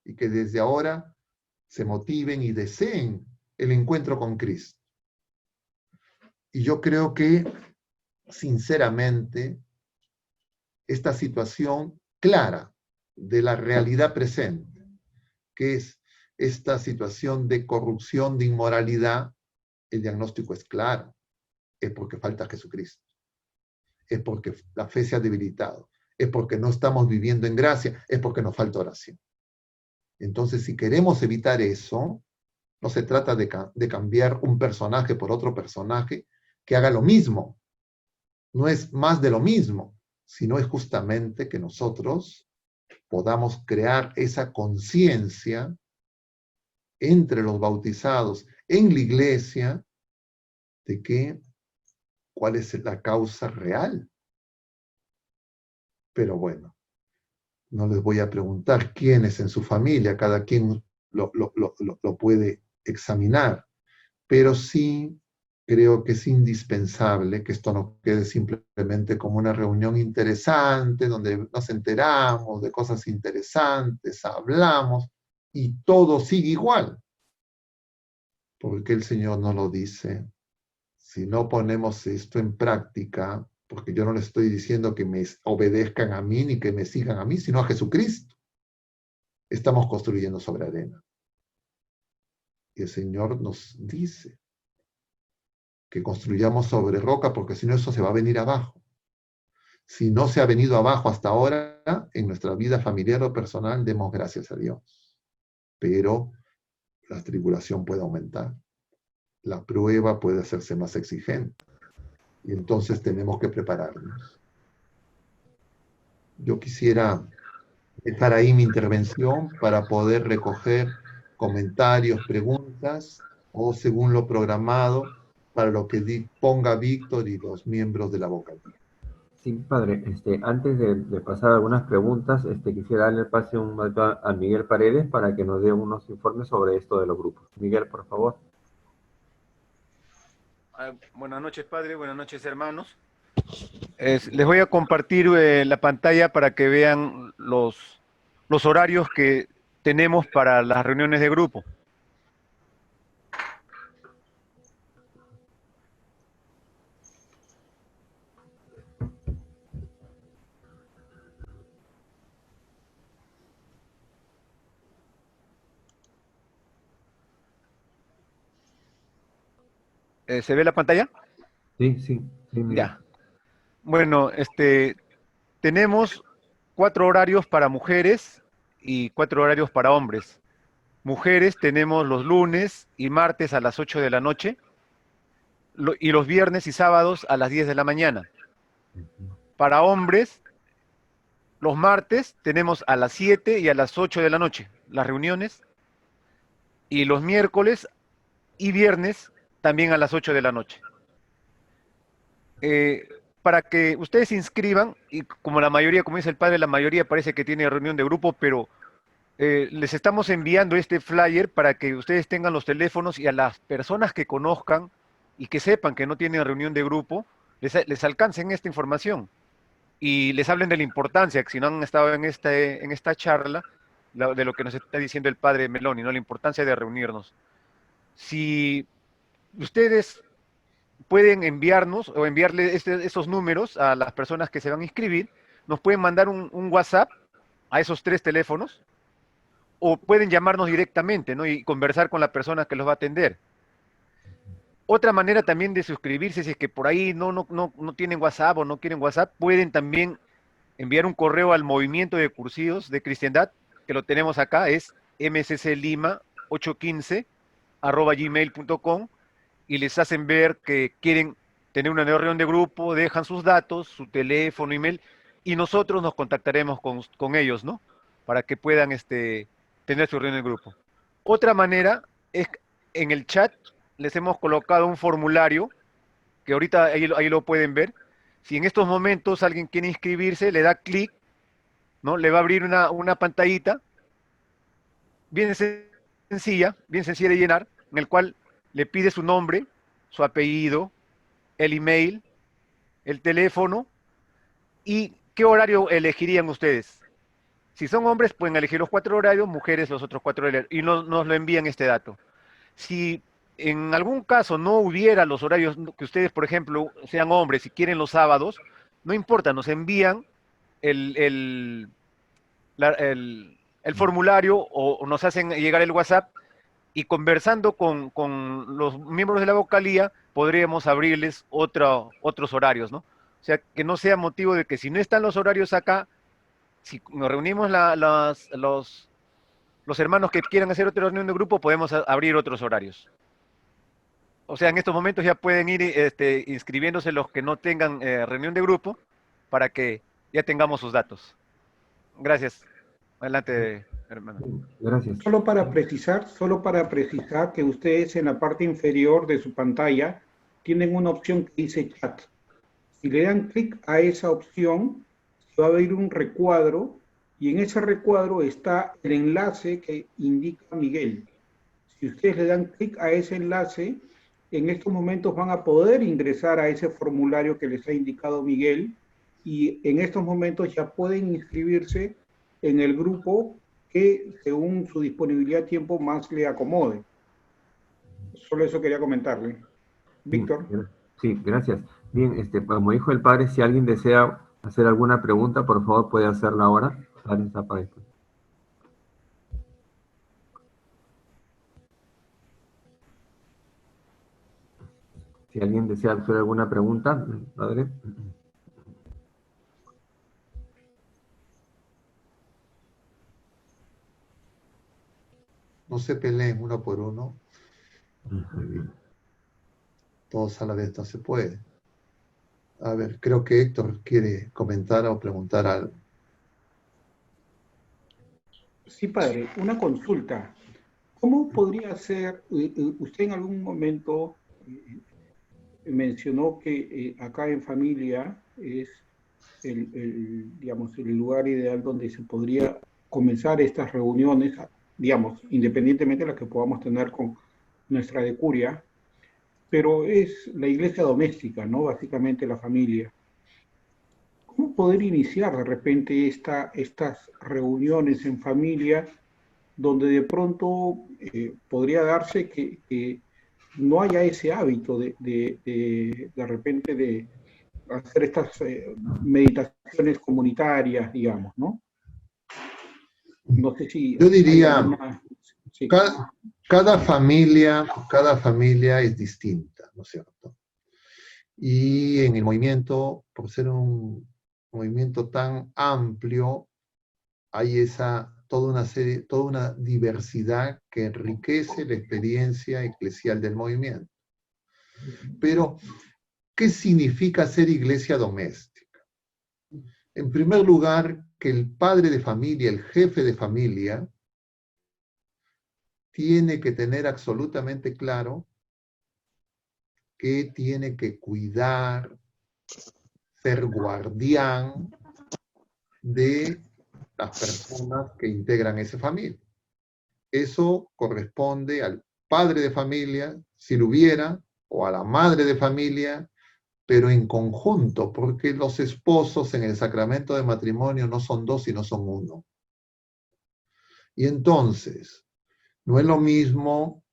y que desde ahora se motiven y deseen el encuentro con Cristo. Y yo creo que, sinceramente, esta situación clara de la realidad presente, que es esta situación de corrupción, de inmoralidad, el diagnóstico es claro. Es porque falta Jesucristo. Es porque la fe se ha debilitado. Es porque no estamos viviendo en gracia. Es porque nos falta oración. Entonces, si queremos evitar eso, no se trata de cambiar un personaje por otro personaje que haga lo mismo. No es más de lo mismo, sino es justamente que nosotros podamos crear esa conciencia entre los bautizados en la iglesia de que cuál es la causa real. Pero bueno, no les voy a preguntar quiénes en su familia, cada quien lo puede examinar, pero sí creo que es indispensable que esto no quede simplemente como una reunión interesante, donde nos enteramos de cosas interesantes, hablamos, y todo sigue igual. ¿Por qué el Señor no lo dice? Si no ponemos esto en práctica, porque yo no les estoy diciendo que me obedezcan a mí ni que me sigan a mí, sino a Jesucristo. Estamos construyendo sobre arena. Y el Señor nos dice que construyamos sobre roca, porque si no eso se va a venir abajo. Si no se ha venido abajo hasta ahora, en nuestra vida familiar o personal, demos gracias a Dios. Pero la tribulación puede aumentar. La prueba puede hacerse más exigente. Y entonces tenemos que prepararnos. Yo quisiera dejar ahí mi intervención para poder recoger comentarios, preguntas, o según lo programado, para lo que ponga Víctor y los miembros de la vocalía. Sí, padre, antes de pasar a algunas preguntas, quisiera darle el pase un momento a Miguel Paredes para que nos dé unos informes sobre esto de los grupos. Miguel, por favor. Buenas noches, padre. Buenas noches, hermanos. Les voy a compartir la pantalla para que vean los horarios que tenemos para las reuniones de grupo. ¿Se ve la pantalla? Sí, sí, sí, Miguel. Ya. Bueno, tenemos 4 horarios para mujeres y 4 horarios para hombres. Mujeres tenemos los lunes y martes a las 8 de la noche y los viernes y sábados a las 10 de la mañana. Para hombres, los martes tenemos a las 7 y a las 8 de la noche las reuniones, y los miércoles y viernes también a las 8 de la noche. Para que ustedes se inscriban, y como la mayoría, como dice el padre, la mayoría parece que tiene reunión de grupo, pero les estamos enviando este flyer para que ustedes tengan los teléfonos, y a las personas que conozcan y que sepan que no tienen reunión de grupo, les alcancen esta información y les hablen de la importancia, que si no han estado en esta charla, de lo que nos está diciendo el padre Meloni, ¿no? La importancia de reunirnos. Si ustedes pueden enviarnos o enviarle esos números a las personas que se van a inscribir, nos pueden mandar un WhatsApp a esos 3 teléfonos, o pueden llamarnos directamente, ¿no? Y conversar con la persona que los va a atender. Otra manera también de suscribirse, si es que por ahí no tienen WhatsApp o no quieren WhatsApp, pueden también enviar un correo al Movimiento de Cursivos de Cristiandad, que lo tenemos acá, es msclima815@gmail.com, y les hacen ver que quieren tener una reunión de grupo, dejan sus datos, su teléfono, email, y nosotros nos contactaremos con ellos, ¿no? Para que puedan tener su reunión de grupo. Otra manera es, en el chat les hemos colocado un formulario, que ahorita ahí lo pueden ver. Si en estos momentos alguien quiere inscribirse, le da clic, ¿no? Le va a abrir una pantallita bien sencilla de llenar, en el cual le pide su nombre, su apellido, el email, el teléfono y qué horario elegirían ustedes. Si son hombres, pueden elegir los 4 horarios, mujeres los otros 4 horarios, y nos lo envían este dato. Si en algún caso no hubiera los horarios, que ustedes, por ejemplo, sean hombres y quieren los sábados, no importa, nos envían el formulario, o nos hacen llegar el WhatsApp, y conversando con los miembros de la vocalía podríamos abrirles otros horarios, ¿no? O sea, que no sea motivo de que si no están los horarios acá, si nos reunimos los hermanos que quieran hacer otra reunión de grupo, podemos abrir otros horarios. O sea, en estos momentos ya pueden ir inscribiéndose los que no tengan reunión de grupo, para que ya tengamos sus datos. Gracias. Adelante, hermano. Gracias. Solo para precisar que ustedes en la parte inferior de su pantalla tienen una opción que dice chat. Si le dan clic a esa opción, va a abrir un recuadro, y en ese recuadro está el enlace que indica Miguel. Si ustedes le dan clic a ese enlace, en estos momentos van a poder ingresar a ese formulario que les ha indicado Miguel, y en estos momentos ya pueden inscribirse en el grupo que según su disponibilidad de tiempo más le acomode. Solo eso quería comentarle. Víctor. Sí, gracias. Bien, como dijo el padre, si alguien desea hacer alguna pregunta, por favor puede hacerla ahora. Padre, está para esto. Si alguien desea hacer alguna pregunta, padre. No se peleen uno por uno. Todos a la vez no se puede. A ver, creo que Héctor quiere comentar o preguntar algo. Sí, padre, una consulta. ¿Cómo podría ser, usted en algún momento mencionó que acá en familia es digamos, el lugar ideal donde se podría comenzar estas reuniones, digamos, independientemente de las que podamos tener con nuestra decuria, pero es la iglesia doméstica, ¿no? Básicamente la familia. ¿Cómo poder iniciar de repente estas reuniones en familia donde de pronto podría darse que no haya ese hábito de repente de hacer estas meditaciones comunitarias, digamos, ¿no? No sé si Yo diría, alguna... Sí. cada familia es distinta, ¿no es cierto? Y en el movimiento, por ser un movimiento tan amplio, hay toda una diversidad que enriquece la experiencia eclesial del movimiento. Pero, ¿qué significa ser iglesia doméstica? En primer lugar, que el padre de familia, el jefe de familia, tiene que tener absolutamente claro que tiene que cuidar, ser guardián de las personas que integran esa familia. Eso corresponde al padre de familia, si lo hubiera, o a la madre de familia, pero en conjunto, porque los esposos en el sacramento de matrimonio no son dos, sino son uno. Y entonces, no es lo mismo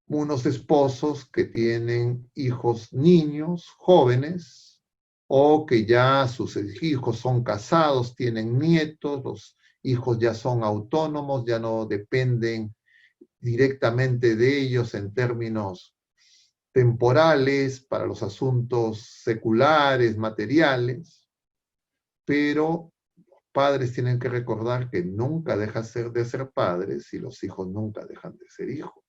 unos esposos que tienen hijos niños, jóvenes, o que ya sus hijos son casados, tienen nietos, los hijos ya son autónomos, ya no dependen directamente de ellos en términos temporales para los asuntos seculares, materiales, pero padres tienen que recordar que nunca dejan de ser padres y los hijos nunca dejan de ser hijos.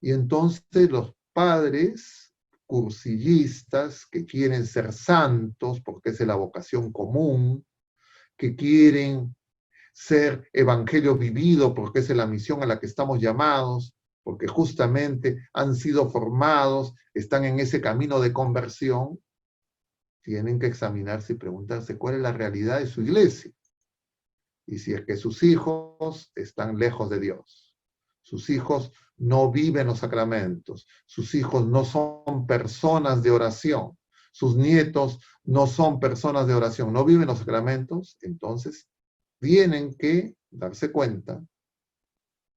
Y entonces los padres cursillistas que quieren ser santos, porque esa es la vocación común, que quieren ser evangelio vivido, porque esa es la misión a la que estamos llamados, porque justamente han sido formados, están en ese camino de conversión, tienen que examinarse y preguntarse cuál es la realidad de su iglesia. Y si es que sus hijos están lejos de Dios, sus hijos no viven los sacramentos, sus hijos no son personas de oración, sus nietos no son personas de oración, no viven los sacramentos, entonces tienen que darse cuenta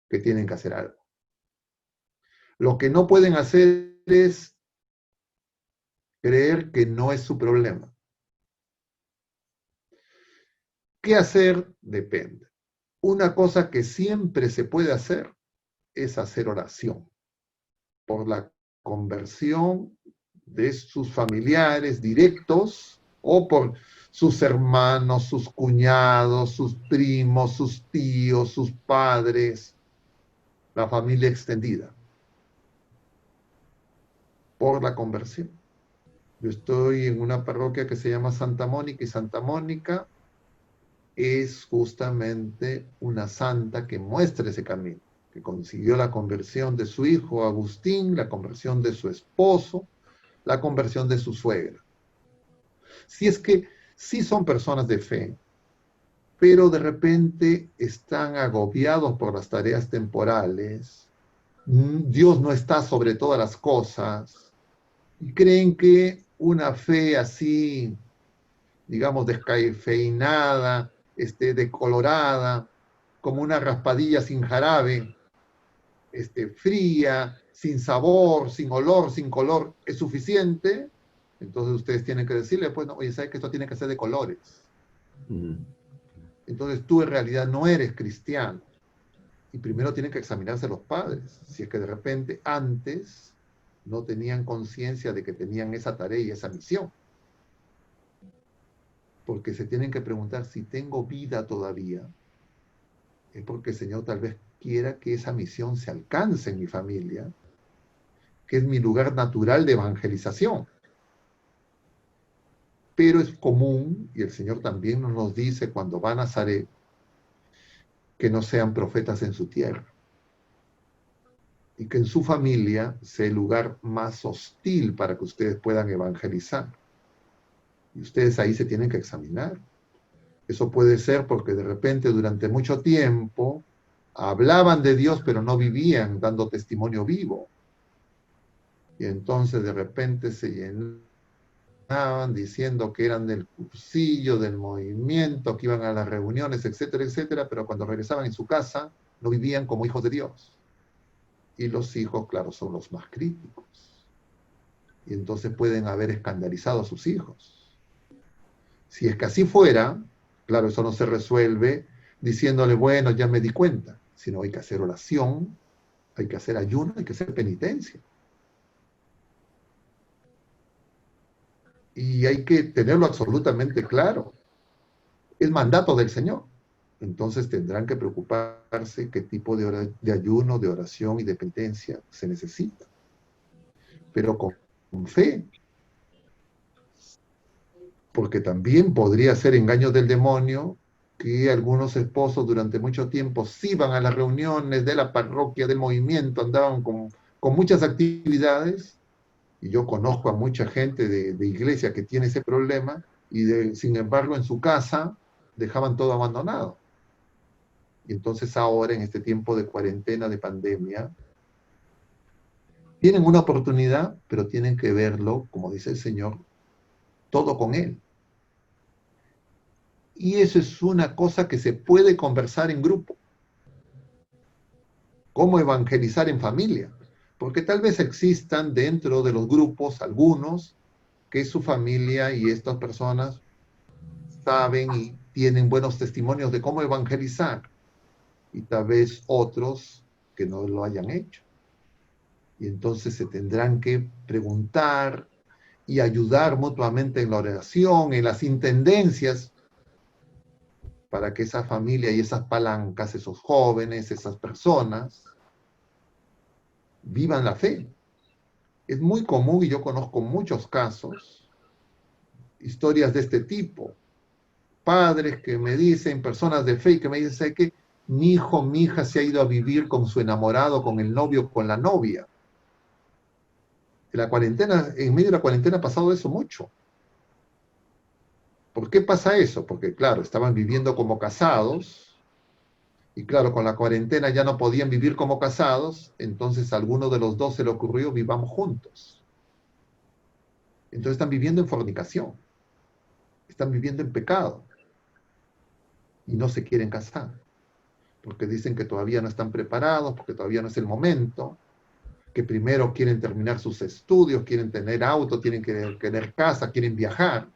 que tienen que hacer algo. Lo que no pueden hacer es creer que no es su problema. ¿Qué hacer? Depende. Una cosa que siempre se puede hacer es hacer oración por la conversión de sus familiares directos o por sus hermanos, sus cuñados, sus primos, sus tíos, sus padres, la familia extendida, por la conversión. Yo estoy en una parroquia que se llama Santa Mónica y Santa Mónica es justamente una santa que muestra ese camino, que consiguió la conversión de su hijo Agustín, la conversión de su esposo, la conversión de su suegra. Si es que sí son personas de fe, pero de repente están agobiados por las tareas temporales, Dios no está sobre todas las cosas, y creen que una fe así, digamos, descafeinada, decolorada, como una raspadilla sin jarabe, fría, sin sabor, sin olor, sin color, es suficiente. Entonces ustedes tienen que decirle, pues, no, oye, ¿sabes que esto tiene que ser de colores? Entonces tú en realidad no eres cristiano. Y primero tienen que examinarse los padres. Si es que de repente antes no tenían conciencia de que tenían esa tarea y esa misión. Porque se tienen que preguntar si tengo vida todavía. Es porque el Señor tal vez quiera que esa misión se alcance en mi familia, que es mi lugar natural de evangelización. Pero es común, y el Señor también nos dice cuando va a Nazaret, que no sean profetas en su tierra. Y que en su familia sea el lugar más hostil para que ustedes puedan evangelizar. Y ustedes ahí se tienen que examinar. Eso puede ser porque de repente durante mucho tiempo hablaban de Dios, pero no vivían dando testimonio vivo. Y entonces de repente se llenaban diciendo que eran del cursillo, del movimiento, que iban a las reuniones, etcétera, etcétera, pero cuando regresaban en su casa no vivían como hijos de Dios. Y los hijos, claro, son los más críticos. Y entonces pueden haber escandalizado a sus hijos. Si es que así fuera, claro, eso no se resuelve diciéndole, bueno, ya me di cuenta, sino hay que hacer oración, hay que hacer ayuno, hay que hacer penitencia. Y hay que tenerlo absolutamente claro. Es mandato del Señor. Entonces tendrán que preocuparse qué tipo de ayuno, de oración y de penitencia se necesita. Pero con fe. Porque también podría ser engaño del demonio que algunos esposos durante mucho tiempo sí iban a las reuniones de la parroquia, del movimiento, andaban con muchas actividades, y yo conozco a mucha gente de iglesia que tiene ese problema, y sin embargo en su casa dejaban todo abandonado. Y entonces ahora, en este tiempo de cuarentena, de pandemia, tienen una oportunidad, pero tienen que verlo, como dice el Señor, todo con Él. Y eso es una cosa que se puede conversar en grupo. ¿Cómo evangelizar en familia? Porque tal vez existan dentro de los grupos algunos que su familia y estas personas saben y tienen buenos testimonios de cómo evangelizar, y tal vez otros que no lo hayan hecho. Y entonces se tendrán que preguntar y ayudar mutuamente en la oración, en las intendencias, para que esa familia y esas palancas, esos jóvenes, esas personas, vivan la fe. Es muy común, y yo conozco muchos casos, historias de este tipo. Padres que me dicen, personas de fe, que me dicen, ¿sabe qué? Mi hijo, mi hija se ha ido a vivir con su enamorado, con el novio, con la novia. En la cuarentena, en medio de la cuarentena ha pasado eso mucho. ¿Por qué pasa eso? Porque, claro, estaban viviendo como casados, y claro, con la cuarentena ya no podían vivir como casados, entonces a alguno de los dos se le ocurrió, vivamos juntos. Entonces están viviendo en fornicación, están viviendo en pecado, y no se quieren casar, porque dicen que todavía no están preparados, porque todavía no es el momento, que primero quieren terminar sus estudios, quieren tener auto, tienen que tener casa, quieren viajar.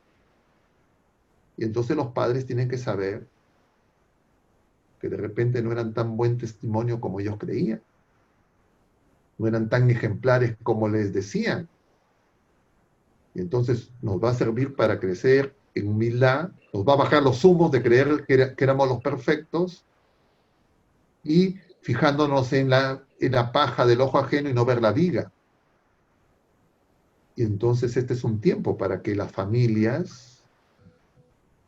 Y entonces los padres tienen que saber que de repente no eran tan buen testimonio como ellos creían, no eran tan ejemplares como les decían. Y entonces nos va a servir para crecer en humildad, nos va a bajar los humos de creer que éramos los perfectos, y fijándonos en la paja del ojo ajeno y no ver la viga. Y entonces este es un tiempo para que las familias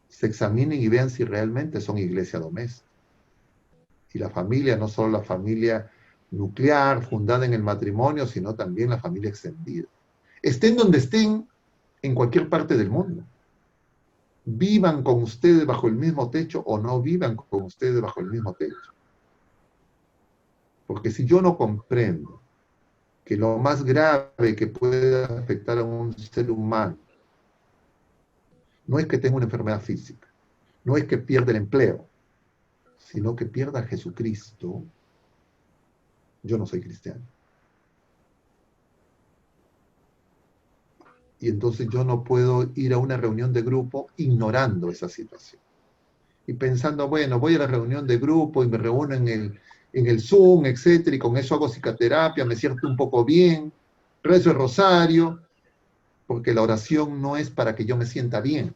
se examinen y vean si realmente son iglesia doméstica. Y la familia, no solo la familia nuclear, fundada en el matrimonio, sino también la familia extendida. Estén donde estén, en cualquier parte del mundo. Vivan con ustedes bajo el mismo techo o no vivan con ustedes bajo el mismo techo. Porque si yo no comprendo que lo más grave que puede afectar a un ser humano no es que tenga una enfermedad física, no es que pierda el empleo, sino que pierda a Jesucristo, yo no soy cristiano. Y entonces yo no puedo ir a una reunión de grupo ignorando esa situación. Y pensando, bueno, voy a la reunión de grupo y me reúno en el Zoom, etcétera, y con eso hago psicoterapia, me siento un poco bien, rezo el rosario, porque la oración no es para que yo me sienta bien.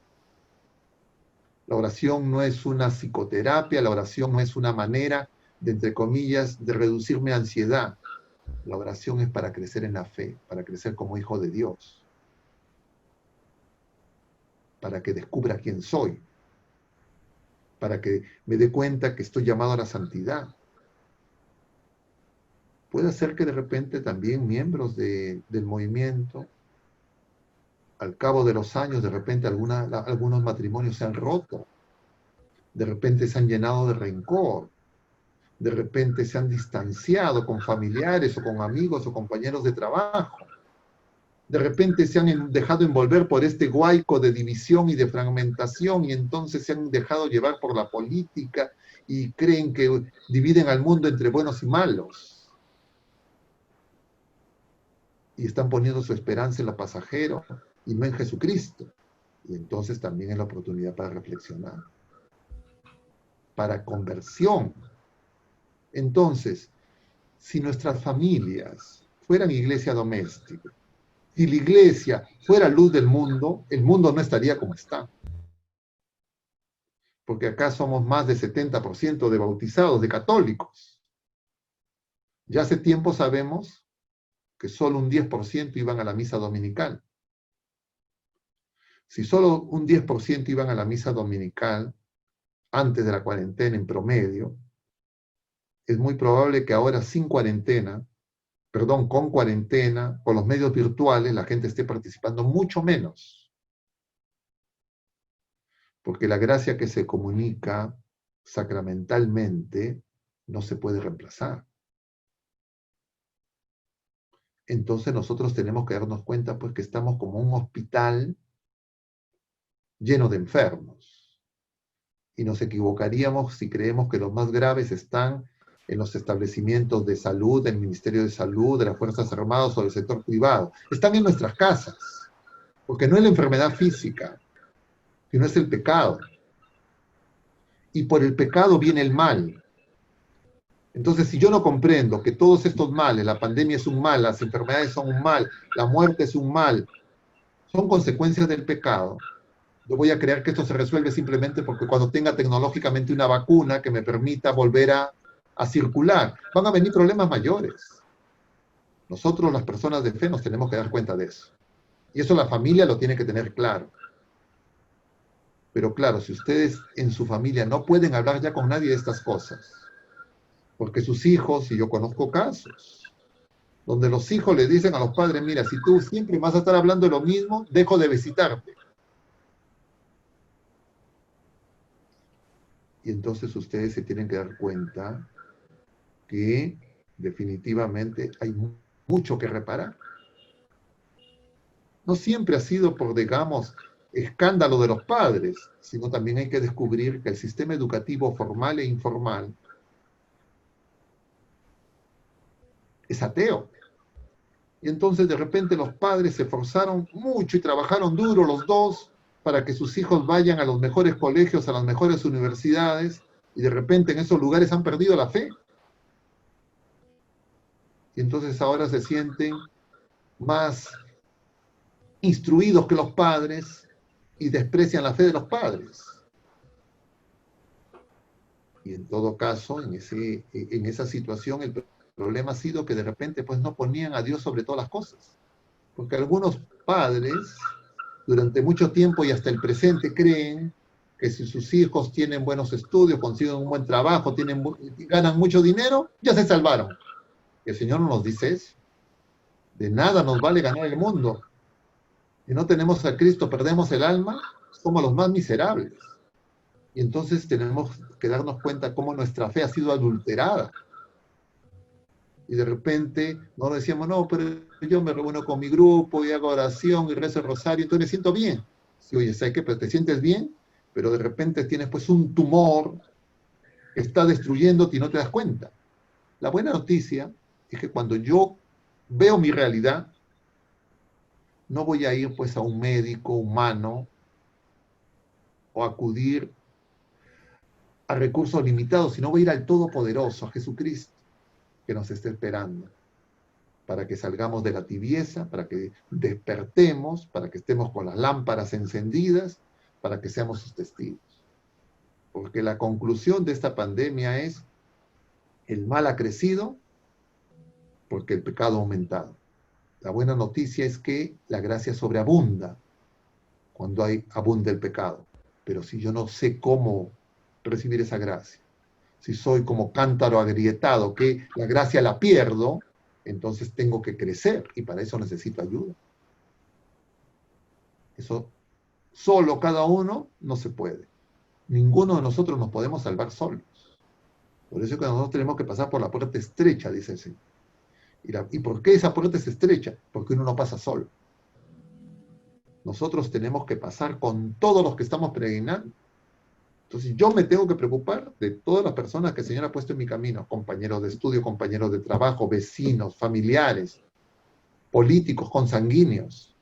La oración no es una psicoterapia, la oración no es una manera de, entre comillas, de reducir mi ansiedad. La oración es para crecer en la fe, para crecer como hijo de Dios, para que descubra quién soy, para que me dé cuenta que estoy llamado a la santidad. Puede ser que de repente también miembros del movimiento, al cabo de los años, de repente algunos matrimonios se han roto, de repente se han llenado de rencor, de repente se han distanciado con familiares o con amigos o compañeros de trabajo, de repente se han dejado envolver por este huaico de división y de fragmentación y entonces se han dejado llevar por la política y creen que dividen al mundo entre buenos y malos. Y están poniendo su esperanza en lo pasajero y no en Jesucristo. Y entonces también es la oportunidad para reflexionar, para conversión. Entonces, si nuestras familias fueran iglesia doméstica, si la iglesia fuera luz del mundo, el mundo no estaría como está. Porque acá somos más de 70% de bautizados, de católicos. Ya hace tiempo sabemos que solo un 10% iban a la misa dominical. Si solo un 10% iban a la misa dominical, antes de la cuarentena en promedio, es muy probable que ahora con cuarentena, con los medios virtuales, la gente esté participando mucho menos. Porque la gracia que se comunica sacramentalmente no se puede reemplazar. Entonces nosotros tenemos que darnos cuenta pues que estamos como un hospital lleno de enfermos. Y nos equivocaríamos si creemos que los más graves están en los establecimientos de salud, del Ministerio de Salud, de las Fuerzas Armadas o del sector privado. Están en nuestras casas, porque no es la enfermedad física, sino es el pecado. Y por el pecado viene el mal. Entonces, si yo no comprendo que todos estos males, la pandemia es un mal, las enfermedades son un mal, la muerte es un mal, son consecuencias del pecado, yo voy a creer que esto se resuelve simplemente porque cuando tenga tecnológicamente una vacuna que me permita volver a circular, van a venir problemas mayores. Nosotros, las personas de fe, nos tenemos que dar cuenta de eso. Y eso la familia lo tiene que tener claro. Pero claro, si ustedes en su familia no pueden hablar ya con nadie de estas cosas, porque sus hijos, y yo conozco casos, donde los hijos le dicen a los padres, mira, si tú siempre vas a estar hablando de lo mismo, dejo de visitarte. Y entonces ustedes se tienen que dar cuenta que definitivamente hay mucho que reparar. No siempre ha sido por, digamos, escándalo de los padres, sino también hay que descubrir que el sistema educativo formal e informal es ateo. Y entonces de repente los padres se esforzaron mucho y trabajaron duro los dos para que sus hijos vayan a los mejores colegios, a las mejores universidades, y de repente en esos lugares han perdido la fe. Y entonces ahora se sienten más instruidos que los padres y desprecian la fe de los padres. Y en todo caso, en esa situación, el problema ha sido que de repente pues no ponían a Dios sobre todas las cosas. Porque algunos padres, durante mucho tiempo y hasta el presente, creen que si sus hijos tienen buenos estudios, consiguen un buen trabajo, ganan mucho dinero, ya se salvaron. El Señor no nos dice eso. De nada nos vale ganar el mundo. Si no tenemos a Cristo, perdemos el alma, somos los más miserables. Y entonces tenemos que darnos cuenta cómo nuestra fe ha sido adulterada. Y de repente no decíamos, no, pero yo me reúno con mi grupo y hago oración y rezo el rosario, entonces me siento bien. Sí, oye, ¿sabes qué? Pero te sientes bien, pero de repente tienes pues un tumor que está destruyéndote y no te das cuenta. La buena noticia es que cuando yo veo mi realidad, no voy a ir pues a un médico humano o acudir a recursos limitados, sino voy a ir al Todopoderoso, a Jesucristo, que nos está esperando, para que salgamos de la tibieza, para que despertemos, para que estemos con las lámparas encendidas, para que seamos sus testigos. Porque la conclusión de esta pandemia es: el mal ha crecido porque el pecado ha aumentado. La buena noticia es que la gracia sobreabunda cuando abunda el pecado. Pero si yo no sé cómo recibir esa gracia, si soy como cántaro agrietado, que la gracia la pierdo, entonces tengo que crecer y para eso necesito ayuda. Eso solo cada uno no se puede. Ninguno de nosotros nos podemos salvar solos. Por eso es que nosotros tenemos que pasar por la puerta estrecha, dice el Señor. ¿Y por qué esa puerta es estrecha? Porque uno no pasa solo. Nosotros tenemos que pasar con todos los que estamos peregrinando. Entonces yo me tengo que preocupar de todas las personas que el Señor ha puesto en mi camino, compañeros de estudio, compañeros de trabajo, vecinos, familiares, políticos, consanguíneos,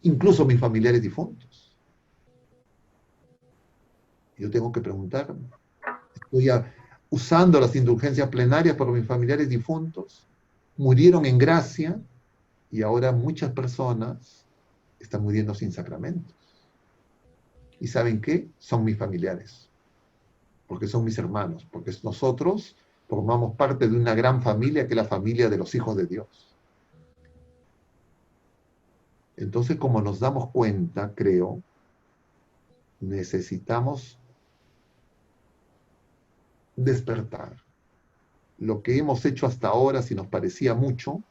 incluso mis familiares difuntos. Yo tengo que preguntarme, ¿estoy usando las indulgencias plenarias por mis familiares difuntos? Murieron en gracia y ahora muchas personas están muriendo sin sacramentos. ¿Y saben qué? Son mis familiares, porque son mis hermanos, porque nosotros formamos parte de una gran familia que es la familia de los hijos de Dios. Entonces, como nos damos cuenta, creo, necesitamos despertar. Lo que hemos hecho hasta ahora, si nos parecía mucho,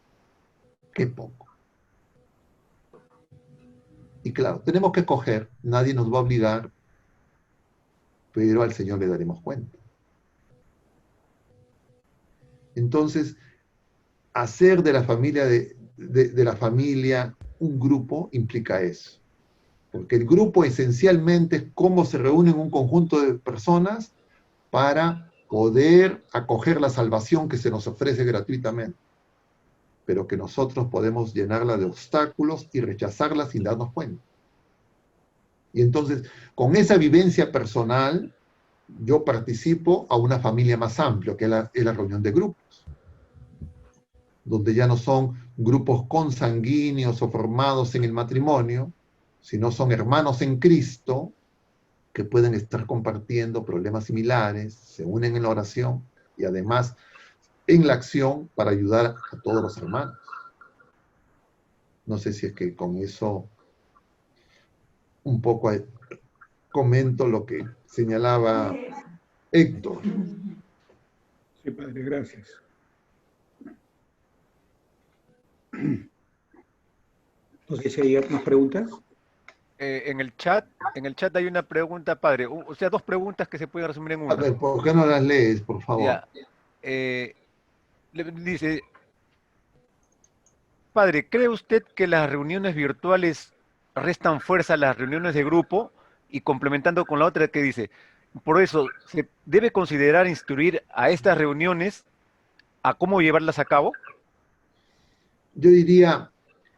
qué poco. Y claro, tenemos que escoger, nadie nos va a obligar, pero al Señor le daremos cuenta. Entonces, hacer de la familia de la familia un grupo implica eso. Porque el grupo esencialmente es cómo se reúnen un conjunto de personas para poder acoger la salvación que se nos ofrece gratuitamente, pero que nosotros podemos llenarla de obstáculos y rechazarla sin darnos cuenta. Y entonces, con esa vivencia personal, yo participo a una familia más amplia, que es la reunión de grupos, donde ya no son grupos consanguíneos o formados en el matrimonio, sino son hermanos en Cristo que pueden estar compartiendo problemas similares, se unen en la oración y además en la acción para ayudar a todos los hermanos. No sé si es que con eso un poco comento lo que señalaba Héctor. Sí, padre, gracias. No sé si hay más preguntas. En el chat hay una pregunta, padre. O sea, dos preguntas que se pueden resumir en una. A ver, ¿por qué no las lees, por favor? Ya. Dice, padre, ¿cree usted que las reuniones virtuales restan fuerza a las reuniones de grupo? Y complementando con la otra que dice, por eso, ¿se debe considerar instruir a estas reuniones a cómo llevarlas a cabo? Yo diría,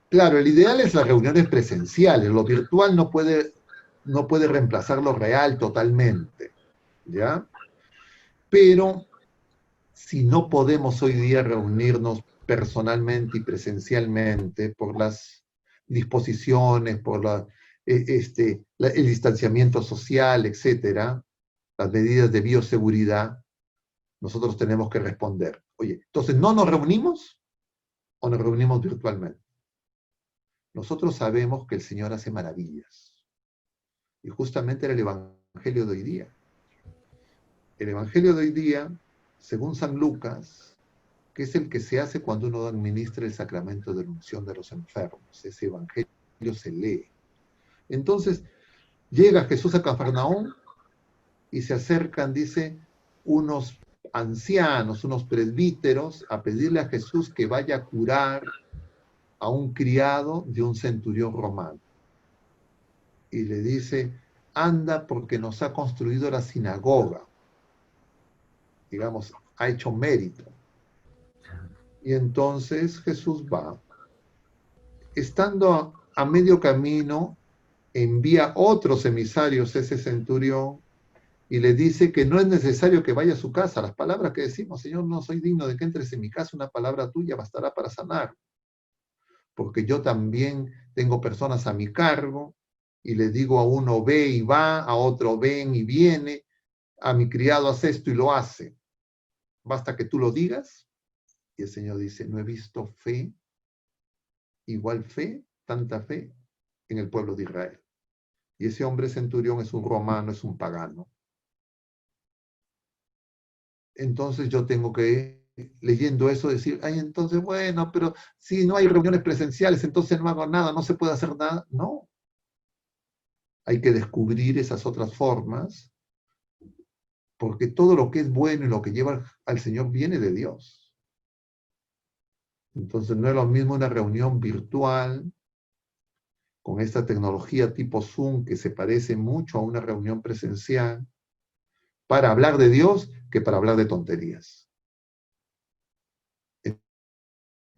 claro, el ideal es las reuniones presenciales. Lo virtual no puede reemplazar lo real totalmente, ¿ya? Pero si no podemos hoy día reunirnos personalmente y presencialmente por las disposiciones, por el distanciamiento social, etcétera, las medidas de bioseguridad, nosotros tenemos que responder. Oye, entonces, ¿no nos reunimos o nos reunimos virtualmente? Nosotros sabemos que el Señor hace maravillas. Y justamente era el Evangelio de hoy día. El Evangelio de hoy día, según San Lucas, que es el que se hace cuando uno administra el sacramento de la unción de los enfermos. Ese Evangelio se lee. Entonces, llega Jesús a Cafarnaúm y se acercan, dice, unos ancianos, unos presbíteros, a pedirle a Jesús que vaya a curar a un criado de un centurión romano. Y le dice, anda porque nos ha construido la sinagoga. Digamos, ha hecho mérito. Y entonces Jesús va. Estando a medio camino, envía otros emisarios a ese centurión y le dice que no es necesario que vaya a su casa. Las palabras que decimos, Señor, no soy digno de que entres en mi casa, una palabra tuya bastará para sanar. Porque yo también tengo personas a mi cargo y le digo a uno ve y va, a otro ven y viene, a mi criado hace esto y lo hace. Basta que tú lo digas. Y el Señor dice, no he visto fe, igual fe, tanta fe en el pueblo de Israel. Y ese hombre centurión es un romano, es un pagano. Entonces yo tengo que, leyendo eso, decir, ay, entonces, bueno, pero si no hay reuniones presenciales, entonces no hago nada, no se puede hacer nada. No. Hay que descubrir esas otras formas, porque todo lo que es bueno y lo que lleva al Señor viene de Dios. Entonces no es lo mismo una reunión virtual con esta tecnología tipo Zoom que se parece mucho a una reunión presencial para hablar de Dios que para hablar de tonterías.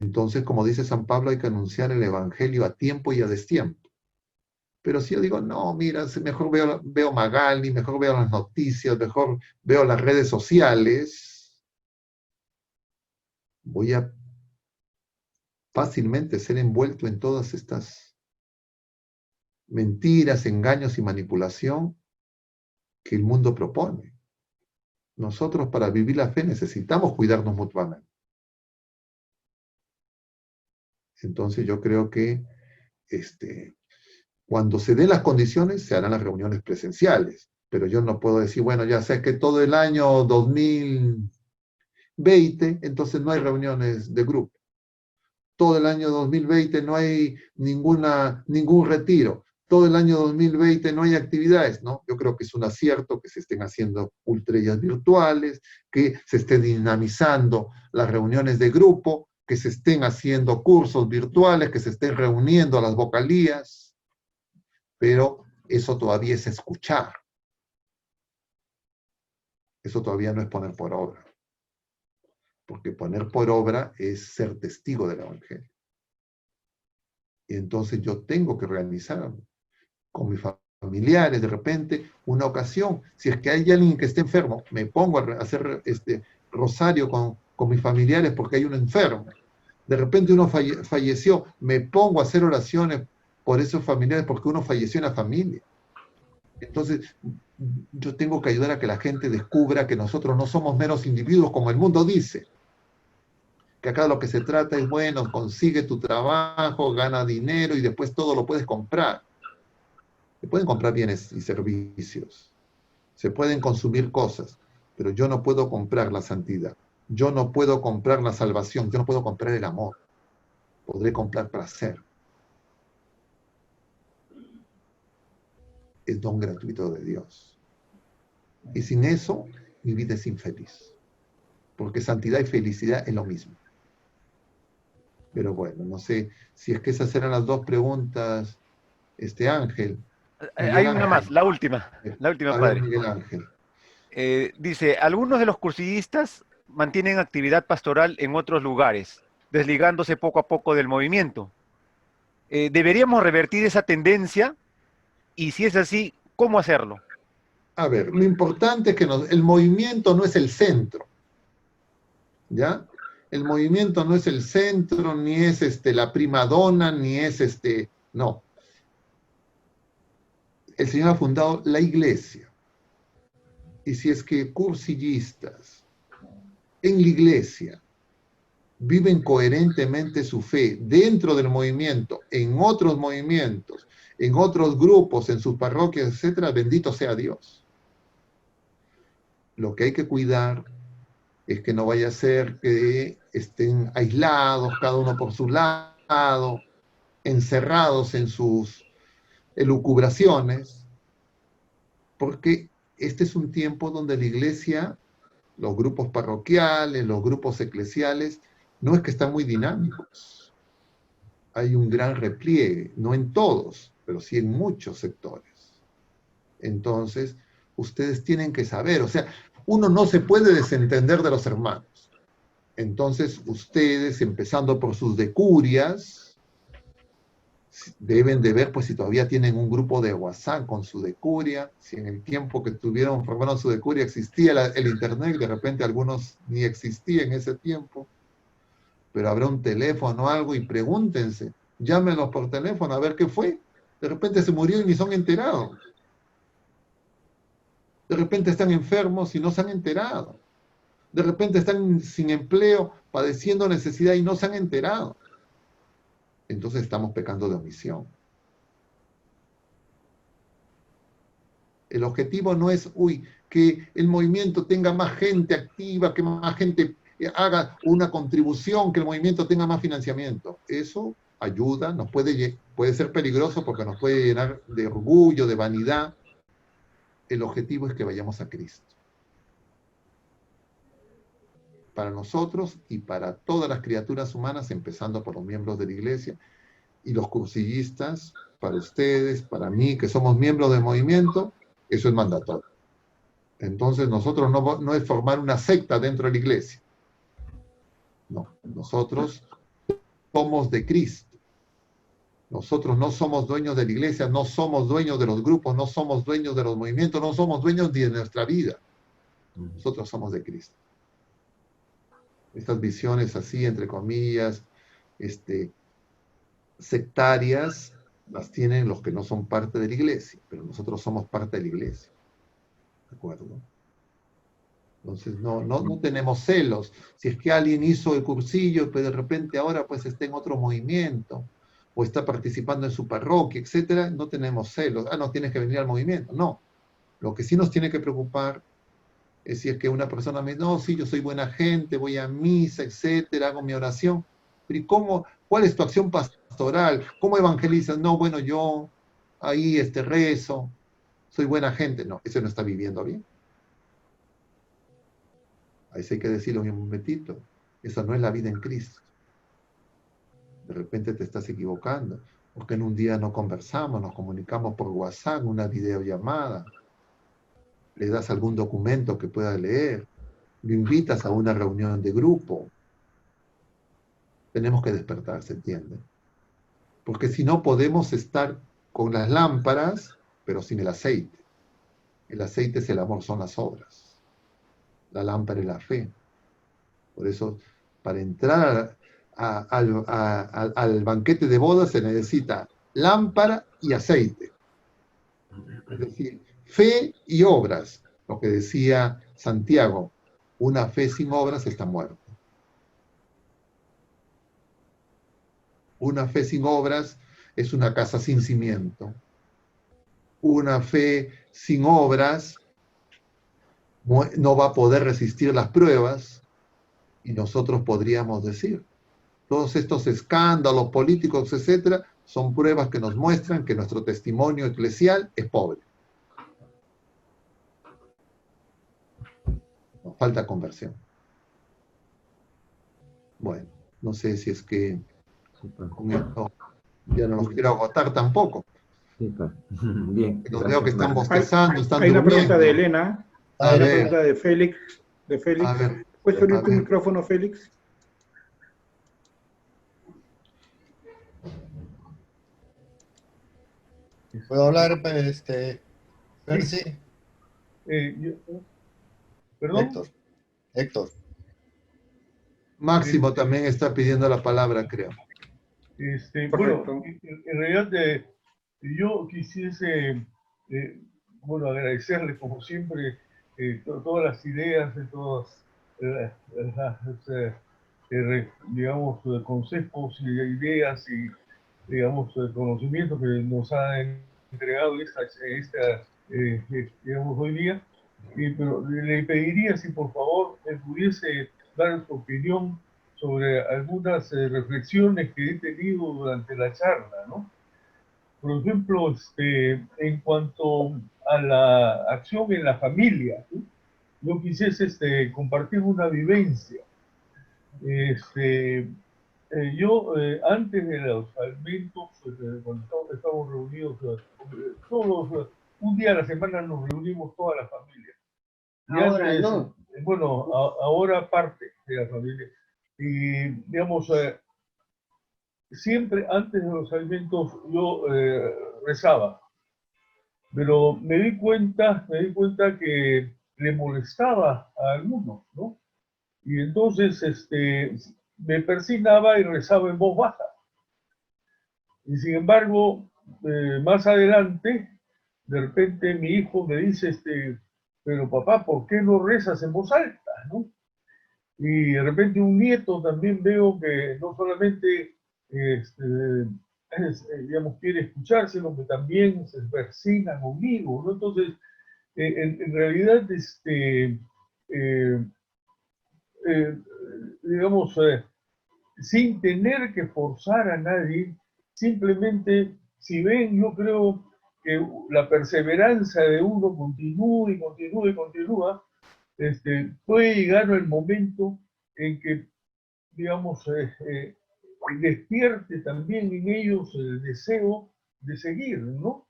Entonces, como dice San Pablo, hay que anunciar el Evangelio a tiempo y a destiempo. Pero si yo digo, no, mira, mejor veo Magali, mejor veo las noticias, mejor veo las redes sociales, voy a fácilmente ser envuelto en todas estas mentiras, engaños y manipulación que el mundo propone. Nosotros para vivir la fe necesitamos cuidarnos mutuamente. Entonces yo creo que cuando se den las condiciones se harán las reuniones presenciales, pero yo no puedo decir, bueno, ya sé que todo el año 2020, entonces no hay reuniones de grupo. Todo el año 2020 no hay ningún retiro. Todo el año 2020 no hay actividades, ¿no? Yo creo que es un acierto que se estén haciendo ultrellas virtuales, que se estén dinamizando las reuniones de grupo, que se estén haciendo cursos virtuales, que se estén reuniendo las vocalías, pero eso todavía es escuchar. Eso todavía no es poner por obra. Porque poner por obra es ser testigo del Evangelio. Y entonces yo tengo que organizar con mis familiares, de repente, una ocasión, si es que hay alguien que esté enfermo, me pongo a hacer rosario con mis familiares porque hay un enfermo. De repente uno falleció, me pongo a hacer oraciones por esos familiares porque uno falleció en la familia. Entonces, yo tengo que ayudar a que la gente descubra que nosotros no somos meros individuos como el mundo dice. Que acá lo que se trata es, bueno, consigue tu trabajo, gana dinero y después todo lo puedes comprar. Se pueden comprar bienes y servicios. Se pueden consumir cosas, pero yo no puedo comprar la santidad. Yo no puedo comprar la salvación. Yo no puedo comprar el amor. Podré comprar placer. Es don gratuito de Dios. Y sin eso, mi vida es infeliz. Porque santidad y felicidad es lo mismo. Pero bueno, no sé si es que esas eran las dos preguntas, Ángel. Hay una más, la última, padre. Miguel Ángel. Dice, algunos de los cursillistas mantienen actividad pastoral en otros lugares, desligándose poco a poco del movimiento. ¿Deberíamos revertir esa tendencia? Y si es así, ¿cómo hacerlo? A ver, lo importante es que el movimiento no es el centro, ¿ya? El movimiento no es el centro, ni es la prima donna, ni es no. El Señor ha fundado la iglesia. Y si es que cursillistas en la iglesia viven coherentemente su fe dentro del movimiento, en otros movimientos, en otros grupos, en sus parroquias, etc., bendito sea Dios. Lo que hay que cuidar es que no vaya a ser que estén aislados, cada uno por su lado, encerrados en sus elucubraciones, porque este es un tiempo donde la iglesia, los grupos parroquiales, los grupos eclesiales, no es que están muy dinámicos. Hay un gran repliegue, no en todos, pero sí en muchos sectores. Entonces, ustedes tienen que saber, o sea, uno no se puede desentender de los hermanos. Entonces, ustedes, empezando por sus decurias, deben de ver pues si todavía tienen un grupo de WhatsApp con su decuria, si en el tiempo que tuvieron, formaron su decuria existía el internet, de repente algunos ni existía en ese tiempo, pero habrá un teléfono o algo y pregúntense, llámenlos por teléfono a ver qué fue. De repente se murió y ni son enterados. De repente están enfermos y no se han enterado. De repente están sin empleo, padeciendo necesidad y no se han enterado. Entonces estamos pecando de omisión. El objetivo no es, que el movimiento tenga más gente activa, que más gente haga una contribución, que el movimiento tenga más financiamiento. Eso ayuda, puede ser peligroso porque nos puede llenar de orgullo, de vanidad. El objetivo es que vayamos a Cristo. Para nosotros y para todas las criaturas humanas, empezando por los miembros de la iglesia y los cursillistas, para ustedes, para mí, que somos miembros del movimiento, eso es mandatorio. Entonces nosotros no es formar una secta dentro de la iglesia. No, nosotros somos de Cristo. Nosotros no somos dueños de la iglesia, no somos dueños de los grupos, no somos dueños de los movimientos, no somos dueños ni de nuestra vida. Nosotros somos de Cristo. Estas visiones así, entre comillas, sectarias, las tienen los que no son parte de la iglesia, pero nosotros somos parte de la iglesia. ¿De acuerdo? Entonces no tenemos celos. Si es que alguien hizo el cursillo, pero de repente ahora pues está en otro movimiento, o está participando en su parroquia, etcétera, no tenemos celos. No tienes que venir al movimiento. No. Lo que sí nos tiene que preocupar es si es que una persona me dice, no, sí, yo soy buena gente, voy a misa, etcétera, hago mi oración. Pero ¿y cuál es tu acción pastoral? ¿Cómo evangelizas? No, bueno, yo ahí rezo, soy buena gente. No, ese no está viviendo bien. Ahí sí hay que decirlo un momentito. Esa no es la vida en Cristo. De repente te estás equivocando, porque en un día no conversamos, nos comunicamos por WhatsApp, una videollamada, le das algún documento que pueda leer, lo invitas a una reunión de grupo. Tenemos que despertar, ¿se entiende? Porque si no podemos estar con las lámparas, pero sin el aceite. El aceite es el amor, son las obras. La lámpara es la fe. Por eso, para entrar al banquete de bodas se necesita lámpara y aceite. Es decir, fe y obras. Lo que decía Santiago, una fe sin obras está muerta. Una fe sin obras es una casa sin cimiento. Una fe sin obras no va a poder resistir las pruebas, y nosotros podríamos decir, todos estos escándalos políticos, etcétera, son pruebas que nos muestran que nuestro testimonio eclesial es pobre. Nos falta conversión. Bueno, no sé si es que con esto ya no los quiero agotar tampoco. Bien. Los veo que están bostezando, están Hay una durmiendo. pregunta de Elena, A hay una ver. pregunta de Félix. A ver, ¿Puedes abrir a tu ver. micrófono, Félix? ¿Puedo hablar, Percy? ¿Perdón? Héctor. Máximo también está pidiendo la palabra, creo. Bueno, Correcto. en realidad yo quisiese, agradecerles como siempre todas las ideas, todas digamos, consejos y ideas y, digamos, conocimientos que nos han entregado digamos, hoy día. Pero le pediría si por favor pudiese dar su opinión sobre algunas reflexiones que he tenido durante la charla, ¿no? Por ejemplo, en cuanto a la acción en la familia, ¿sí? Yo quisiese compartir una vivencia. Yo, antes de los alimentos, cuando estábamos reunidos, todos, un día a la semana nos reunimos toda la familia. Y Ahora antes, no. bueno, ahora parte de la familia. Y, digamos, siempre antes de los alimentos yo rezaba, pero me di cuenta que le molestaba a algunos, ¿no? Y entonces me persignaba y rezaba en voz baja. Y sin embargo, más adelante, de repente mi hijo me dice, pero papá, ¿por qué no rezas en voz alta, no? Y de repente un nieto también veo que no solamente, digamos, quiere escuchar, sino que también se persigna conmigo, ¿no? Entonces, en realidad, eh, digamos, sin tener que forzar a nadie, simplemente, si ven, yo creo que la perseverancia de uno continúa y continúa y continúa, puede llegar el momento en que, digamos, despierte también en ellos el deseo de seguir, ¿no?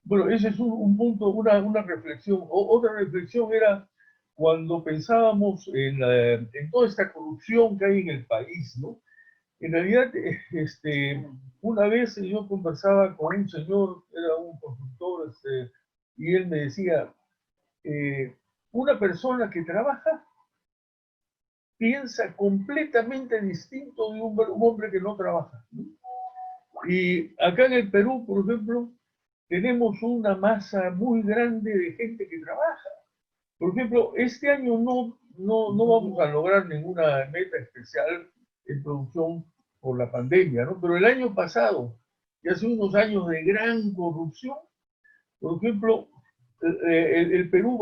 Bueno, ese es un punto, una reflexión. Otra reflexión era cuando pensábamos en toda esta corrupción que hay en el país, ¿no? En realidad, una vez yo conversaba con un señor, era un consultor, y él me decía, una persona que trabaja piensa completamente distinto de un hombre que no trabaja, ¿no? Y acá en el Perú, por ejemplo, tenemos una masa muy grande de gente que trabaja. Por ejemplo, este año no vamos a lograr ninguna meta especial en producción por la pandemia, ¿no? Pero el año pasado, y hace unos años de gran corrupción, por ejemplo, el Perú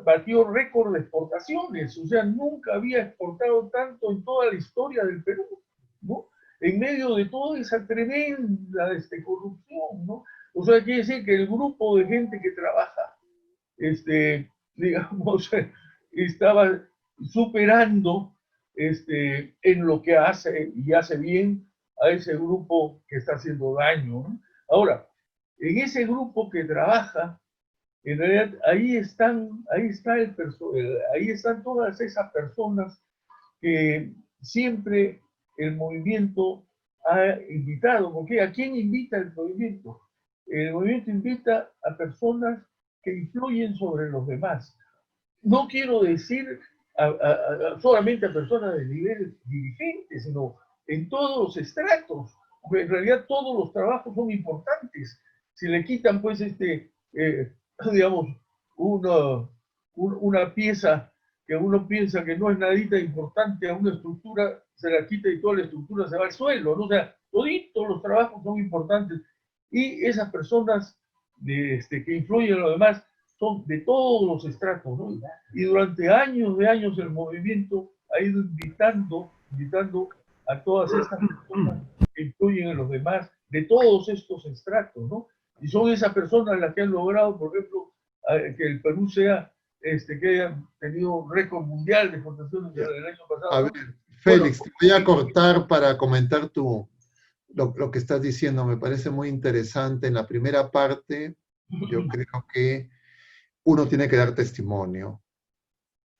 batió récord de exportaciones, o sea, nunca había exportado tanto en toda la historia del Perú, ¿no? En medio de toda esa tremenda corrupción, ¿no? O sea, quiere decir que el grupo de gente que trabaja, digamos, estaba superando en lo que hace y hace bien a ese grupo que está haciendo daño, ¿no? Ahora, en ese grupo que trabaja, en realidad ahí están todas esas personas que siempre el movimiento ha invitado. Porque ¿a quién invita el movimiento? El movimiento invita a personas que influyen sobre los demás. No quiero decir solamente a personas de nivel dirigente, sino en todos los estratos. Porque en realidad todos los trabajos son importantes. Si le quitan, pues, digamos, una pieza que uno piensa que no es nadita importante a una estructura, se la quita y toda la estructura se va al suelo, ¿no? O sea, todos los trabajos son importantes. Y esas personas que influyen en los demás son de todos los estratos, ¿no? Y durante años de años el movimiento ha ido invitando a todas estas personas que influyen en los demás, de todos estos estratos, ¿no? Y son esas personas las que han logrado, por ejemplo, que el Perú sea, que haya tenido récord mundial de exportaciones el año pasado. A ver, Félix, bueno, te voy a cortar para comentar lo que estás diciendo. Me parece muy interesante. En la primera parte, yo creo que uno tiene que dar testimonio.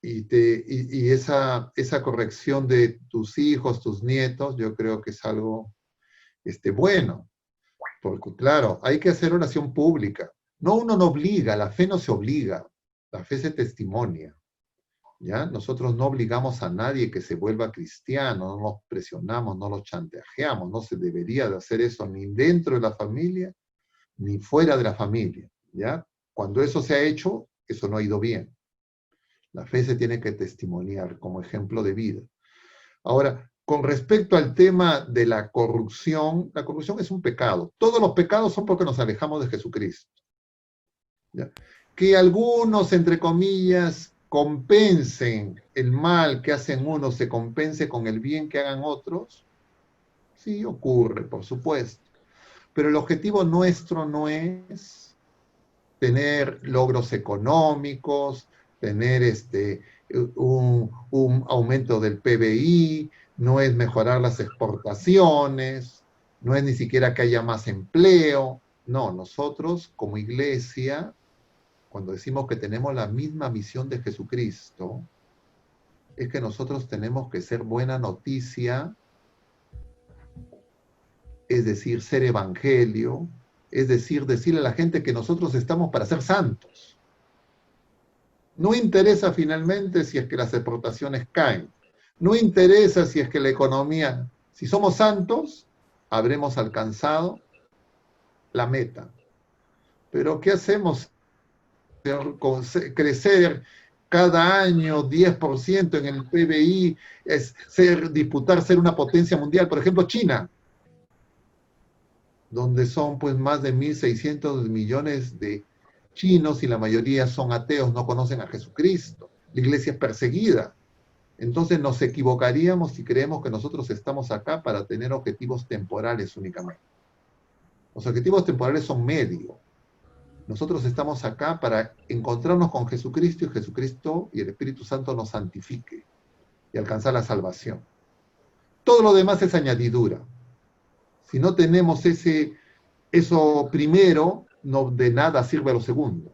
Y esa corrección de tus hijos, tus nietos, yo creo que es algo bueno. Porque claro, hay que hacer oración pública. No, uno no obliga, la fe no se obliga, la fe se testimonia. ¿Ya? Nosotros no obligamos a nadie que se vuelva cristiano, no los presionamos, no los chantajeamos, no se debería de hacer eso ni dentro de la familia, ni fuera de la familia. ¿Ya? Cuando eso se ha hecho, eso no ha ido bien. La fe se tiene que testimoniar como ejemplo de vida. Ahora, con respecto al tema de la corrupción es un pecado. Todos los pecados son porque nos alejamos de Jesucristo. ¿Ya? Que algunos, entre comillas, compensen el mal que hacen unos, se compense con el bien que hagan otros, sí ocurre, por supuesto. Pero el objetivo nuestro no es tener logros económicos, tener un aumento del PBI, no es mejorar las exportaciones, no es ni siquiera que haya más empleo. No, nosotros como iglesia, cuando decimos que tenemos la misma misión de Jesucristo, es que nosotros tenemos que ser buena noticia, es decir, ser evangelio, es decir, decirle a la gente que nosotros estamos para ser santos. No interesa finalmente si es que las exportaciones caen, no interesa si es que la economía, si somos santos, habremos alcanzado la meta. Pero ¿qué hacemos? Crecer cada año 10% en el PBI, es disputar ser una potencia mundial, por ejemplo China, donde son pues más de 1.600 millones de chinos y la mayoría son ateos, no conocen a Jesucristo, la iglesia es perseguida. Entonces nos equivocaríamos si creemos que nosotros estamos acá para tener objetivos temporales únicamente. Los objetivos temporales son medio. Nosotros estamos acá para encontrarnos con Jesucristo y Jesucristo y el Espíritu Santo nos santifique y alcanzar la salvación. Todo lo demás es añadidura. Si no tenemos eso primero, no de nada sirve lo segundo.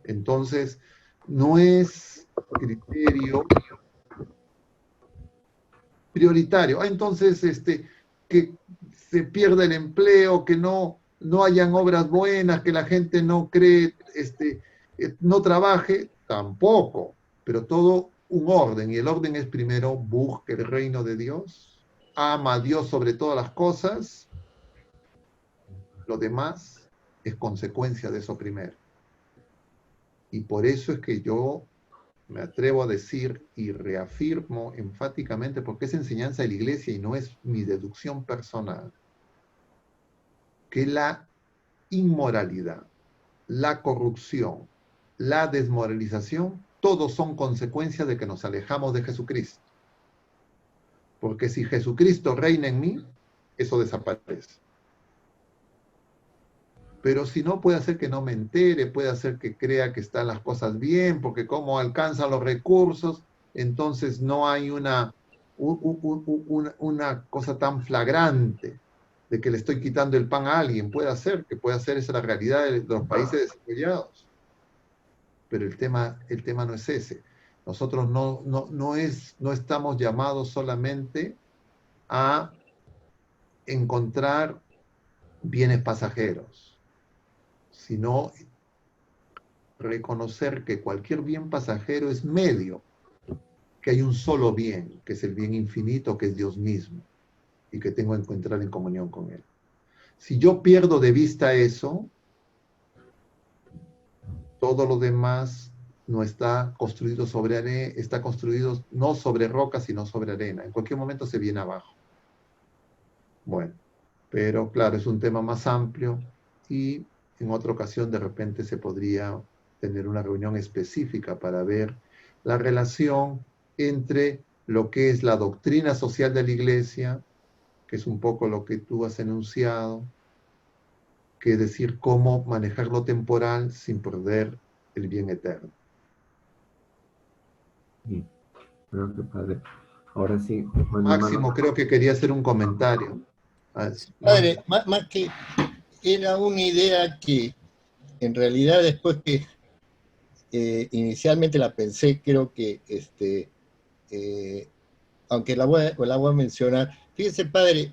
Entonces, no es criterio prioritario. Entonces, que se pierda el empleo, que no hayan obras buenas, que la gente no cree, no trabaje, tampoco. Pero todo un orden, y el orden es primero, busque el reino de Dios, ama a Dios sobre todas las cosas, lo demás es consecuencia de eso primero. Y por eso es que yo me atrevo a decir y reafirmo enfáticamente, porque es enseñanza de la iglesia y no es mi deducción personal, que la inmoralidad, la corrupción, la desmoralización, todos son consecuencias de que nos alejamos de Jesucristo. Porque si Jesucristo reina en mí, eso desaparece. Pero si no, puede hacer que no me entere, puede hacer que crea que están las cosas bien, porque como alcanzan los recursos, entonces no hay una cosa tan flagrante de que le estoy quitando el pan a alguien. Puede hacer, esa es la realidad de los países desarrollados. Pero el tema no es ese. Nosotros no estamos llamados solamente a encontrar bienes pasajeros, sino reconocer que cualquier bien pasajero es medio, que hay un solo bien, que es el bien infinito, que es Dios mismo, y que tengo que entrar en comunión con Él. Si yo pierdo de vista eso, todo lo demás no está construido sobre arena, está construido no sobre roca, sino sobre arena. En cualquier momento se viene abajo. Bueno, pero claro, es un tema más amplio y en otra ocasión de repente se podría tener una reunión específica para ver la relación entre lo que es la doctrina social de la iglesia, que es un poco lo que tú has enunciado, que es decir, cómo manejar lo temporal sin perder el bien eterno. Sí, creo que padre. Ahora sí. Bueno, Máximo, hermano, creo que quería hacer un comentario. Padre, más que era una idea que en realidad después que inicialmente la pensé, creo que aunque la voy a mencionar, fíjese padre,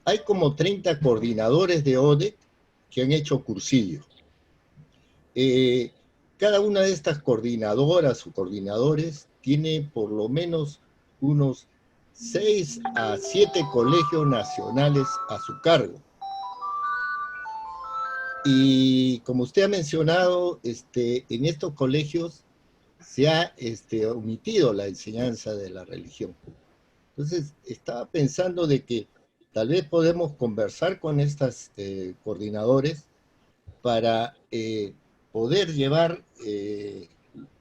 hay como 30 coordinadores de ODEC que han hecho cursillos. Cada una de estas coordinadoras o coordinadores tiene por lo menos unos 6 a 7 colegios nacionales a su cargo. Y como usted ha mencionado, en estos colegios se ha omitido la enseñanza de la religión. Entonces, estaba pensando de que tal vez podemos conversar con estas coordinadores para poder llevar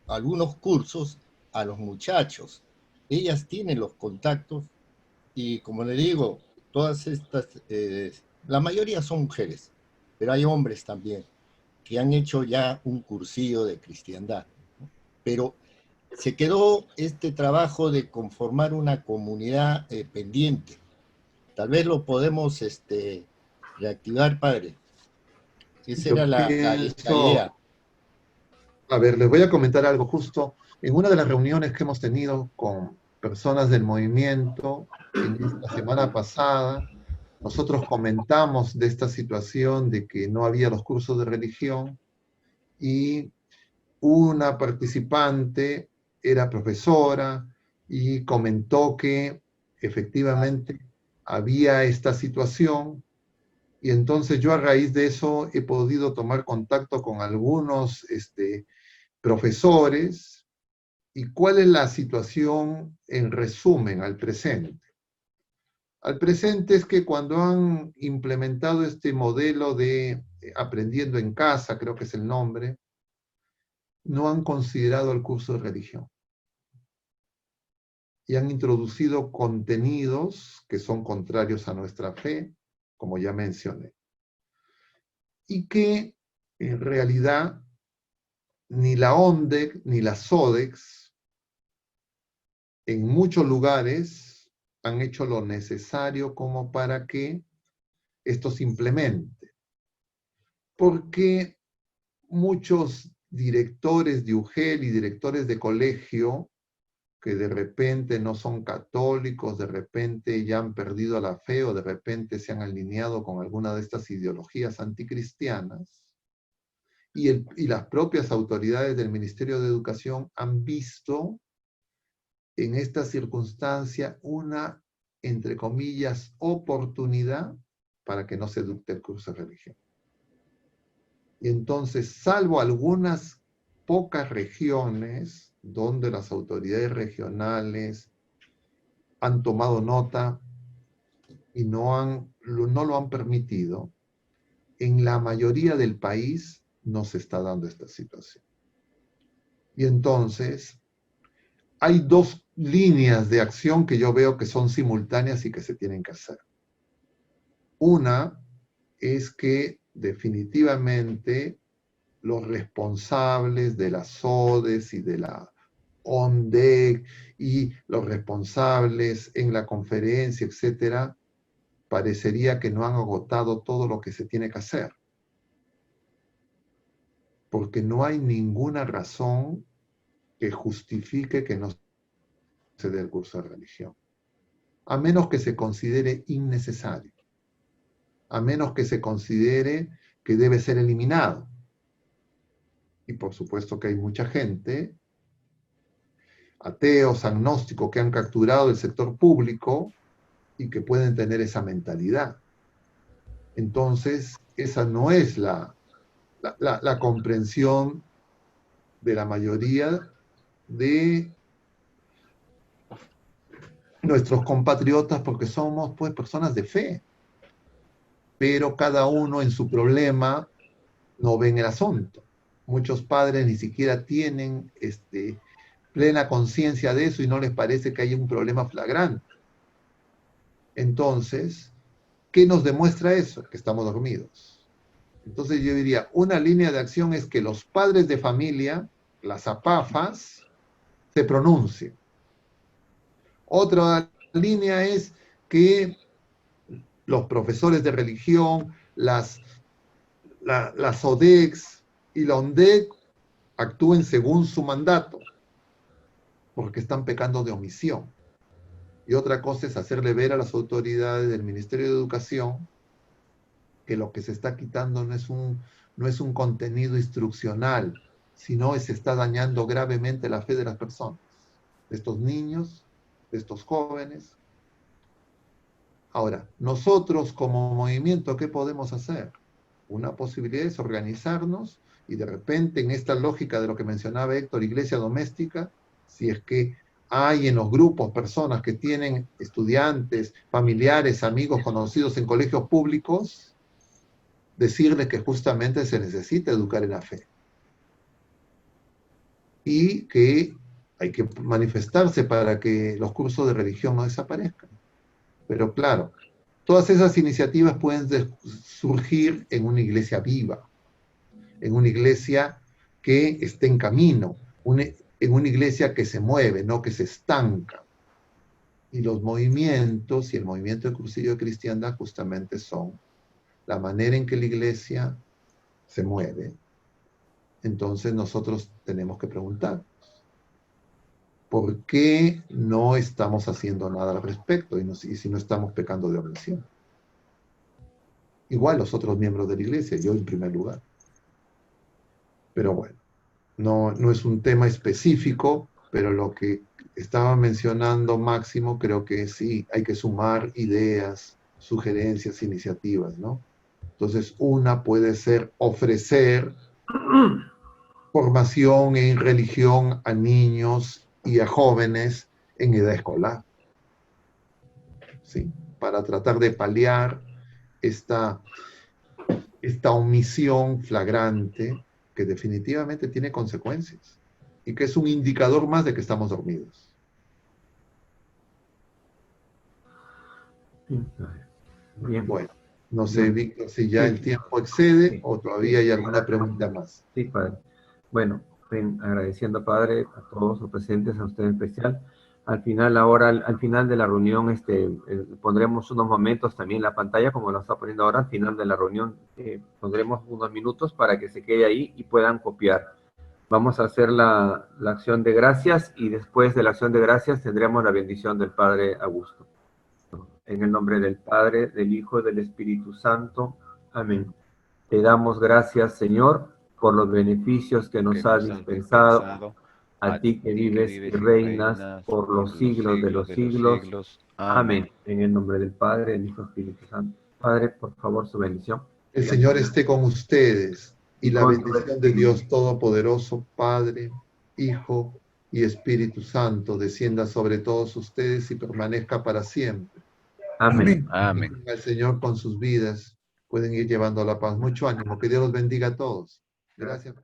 algunos cursos a los muchachos. Ellas tienen los contactos y, como le digo, todas estas, la mayoría son mujeres, pero hay hombres también que han hecho ya un cursillo de cristiandad, ¿no? Pero se quedó este trabajo de conformar una comunidad pendiente. Tal vez lo podemos reactivar, padre. Esa era la idea. A ver, les voy a comentar algo justo. En una de las reuniones que hemos tenido con personas del movimiento, en esta semana pasada, nosotros comentamos de esta situación de que no había los cursos de religión y una participante era profesora y comentó que efectivamente había esta situación, y entonces yo a raíz de eso he podido tomar contacto con algunos profesores. ¿Y cuál es la situación en resumen al presente? Al presente es que cuando han implementado este modelo de aprendiendo en casa, creo que es el nombre, no han considerado el curso de religión. Y han introducido contenidos que son contrarios a nuestra fe, como ya mencioné. Y que en realidad ni la ONDEC ni la SODEX en muchos lugares han hecho lo necesario como para que esto se implemente. Porque muchos directores de UGEL y directores de colegio que de repente no son católicos, de repente ya han perdido la fe o de repente se han alineado con alguna de estas ideologías anticristianas, y las propias autoridades del Ministerio de Educación han visto en esta circunstancia una, entre comillas, oportunidad para que no se dicte el curso de religión. Y entonces, salvo algunas pocas regiones donde las autoridades regionales han tomado nota y no lo han permitido, en la mayoría del país no se está dando esta situación. Y entonces, hay dos líneas de acción que yo veo que son simultáneas y que se tienen que hacer. Una es que definitivamente los responsables de las SODES y de la ONDEC y los responsables en la conferencia, etcétera, parecería que no han agotado todo lo que se tiene que hacer. Porque no hay ninguna razón que justifique que no se dé el curso de religión. A menos que se considere innecesario. A menos que se considere que debe ser eliminado. Y por supuesto que hay mucha gente, ateos, agnósticos, que han capturado el sector público y que pueden tener esa mentalidad. Entonces, esa no es la comprensión de la mayoría de nuestros compatriotas, porque somos pues personas de fe, pero cada uno en su problema no ven el asunto. Muchos padres ni siquiera tienen plena conciencia de eso y no les parece que haya un problema flagrante. Entonces, ¿qué nos demuestra eso? Que estamos dormidos. Entonces yo diría, una línea de acción es que los padres de familia, las APAFAS, se pronuncien. Otra línea es que los profesores de religión, las ODEX y la ONDEC actúen según su mandato, porque están pecando de omisión. Y otra cosa es hacerle ver a las autoridades del Ministerio de Educación que lo que se está quitando no es un contenido instruccional, sino se está dañando gravemente la fe de las personas, de estos niños, de estos jóvenes. Ahora, nosotros como movimiento, ¿qué podemos hacer? Una posibilidad es organizarnos y de repente en esta lógica de lo que mencionaba Héctor, iglesia doméstica, si es que hay en los grupos personas que tienen estudiantes, familiares, amigos, conocidos en colegios públicos, decirles que justamente se necesita educar en la fe. Y que hay que manifestarse para que los cursos de religión no desaparezcan. Pero claro, todas esas iniciativas pueden surgir en una iglesia viva, en una iglesia que esté en camino, en una iglesia que se mueve, no que se estanca. Y los movimientos y el movimiento de Cursillo de Cristiandad justamente son la manera en que la iglesia se mueve. Entonces nosotros tenemos que preguntarnos, ¿por qué no estamos haciendo nada al respecto? Y si no estamos pecando de omisión. Igual los otros miembros de la iglesia, yo en primer lugar. Pero bueno, no es un tema específico, pero lo que estaba mencionando Máximo, creo que sí, hay que sumar ideas, sugerencias, iniciativas, ¿no? Entonces, una puede ser ofrecer formación en religión a niños y a jóvenes en edad escolar, ¿sí? Para tratar de paliar esta omisión flagrante que definitivamente tiene consecuencias y que es un indicador más de que estamos dormidos. Bien. Bueno, no sé, Víctor, si ya el tiempo excede o todavía hay alguna pregunta más. Sí, padre. Bueno, agradeciendo, padre, a todos los presentes, a usted en especial. Al final, ahora, al final de la reunión, pondremos unos momentos también en la pantalla, como lo está poniendo ahora, al final de la reunión, pondremos unos minutos para que se quede ahí y puedan copiar. Vamos a hacer la acción de gracias y después de la acción de gracias tendremos la bendición del Padre Augusto. En el nombre del Padre, del Hijo y del Espíritu Santo. Amén. Te damos gracias, Señor, por los beneficios que nos has dispensado, a ti que vives y reinas por los siglos de los siglos. Amén. En el nombre del Padre, del Hijo y del Espíritu Santo. Padre, por favor, su bendición. El Señor esté con ustedes y la bendición de Dios Todopoderoso, Padre, Hijo y Espíritu Santo, descienda sobre todos ustedes y permanezca para siempre. Amén. Amén. El Señor con sus vidas pueden ir llevando la paz. Mucho ánimo. Que Dios los bendiga a todos. Gracias.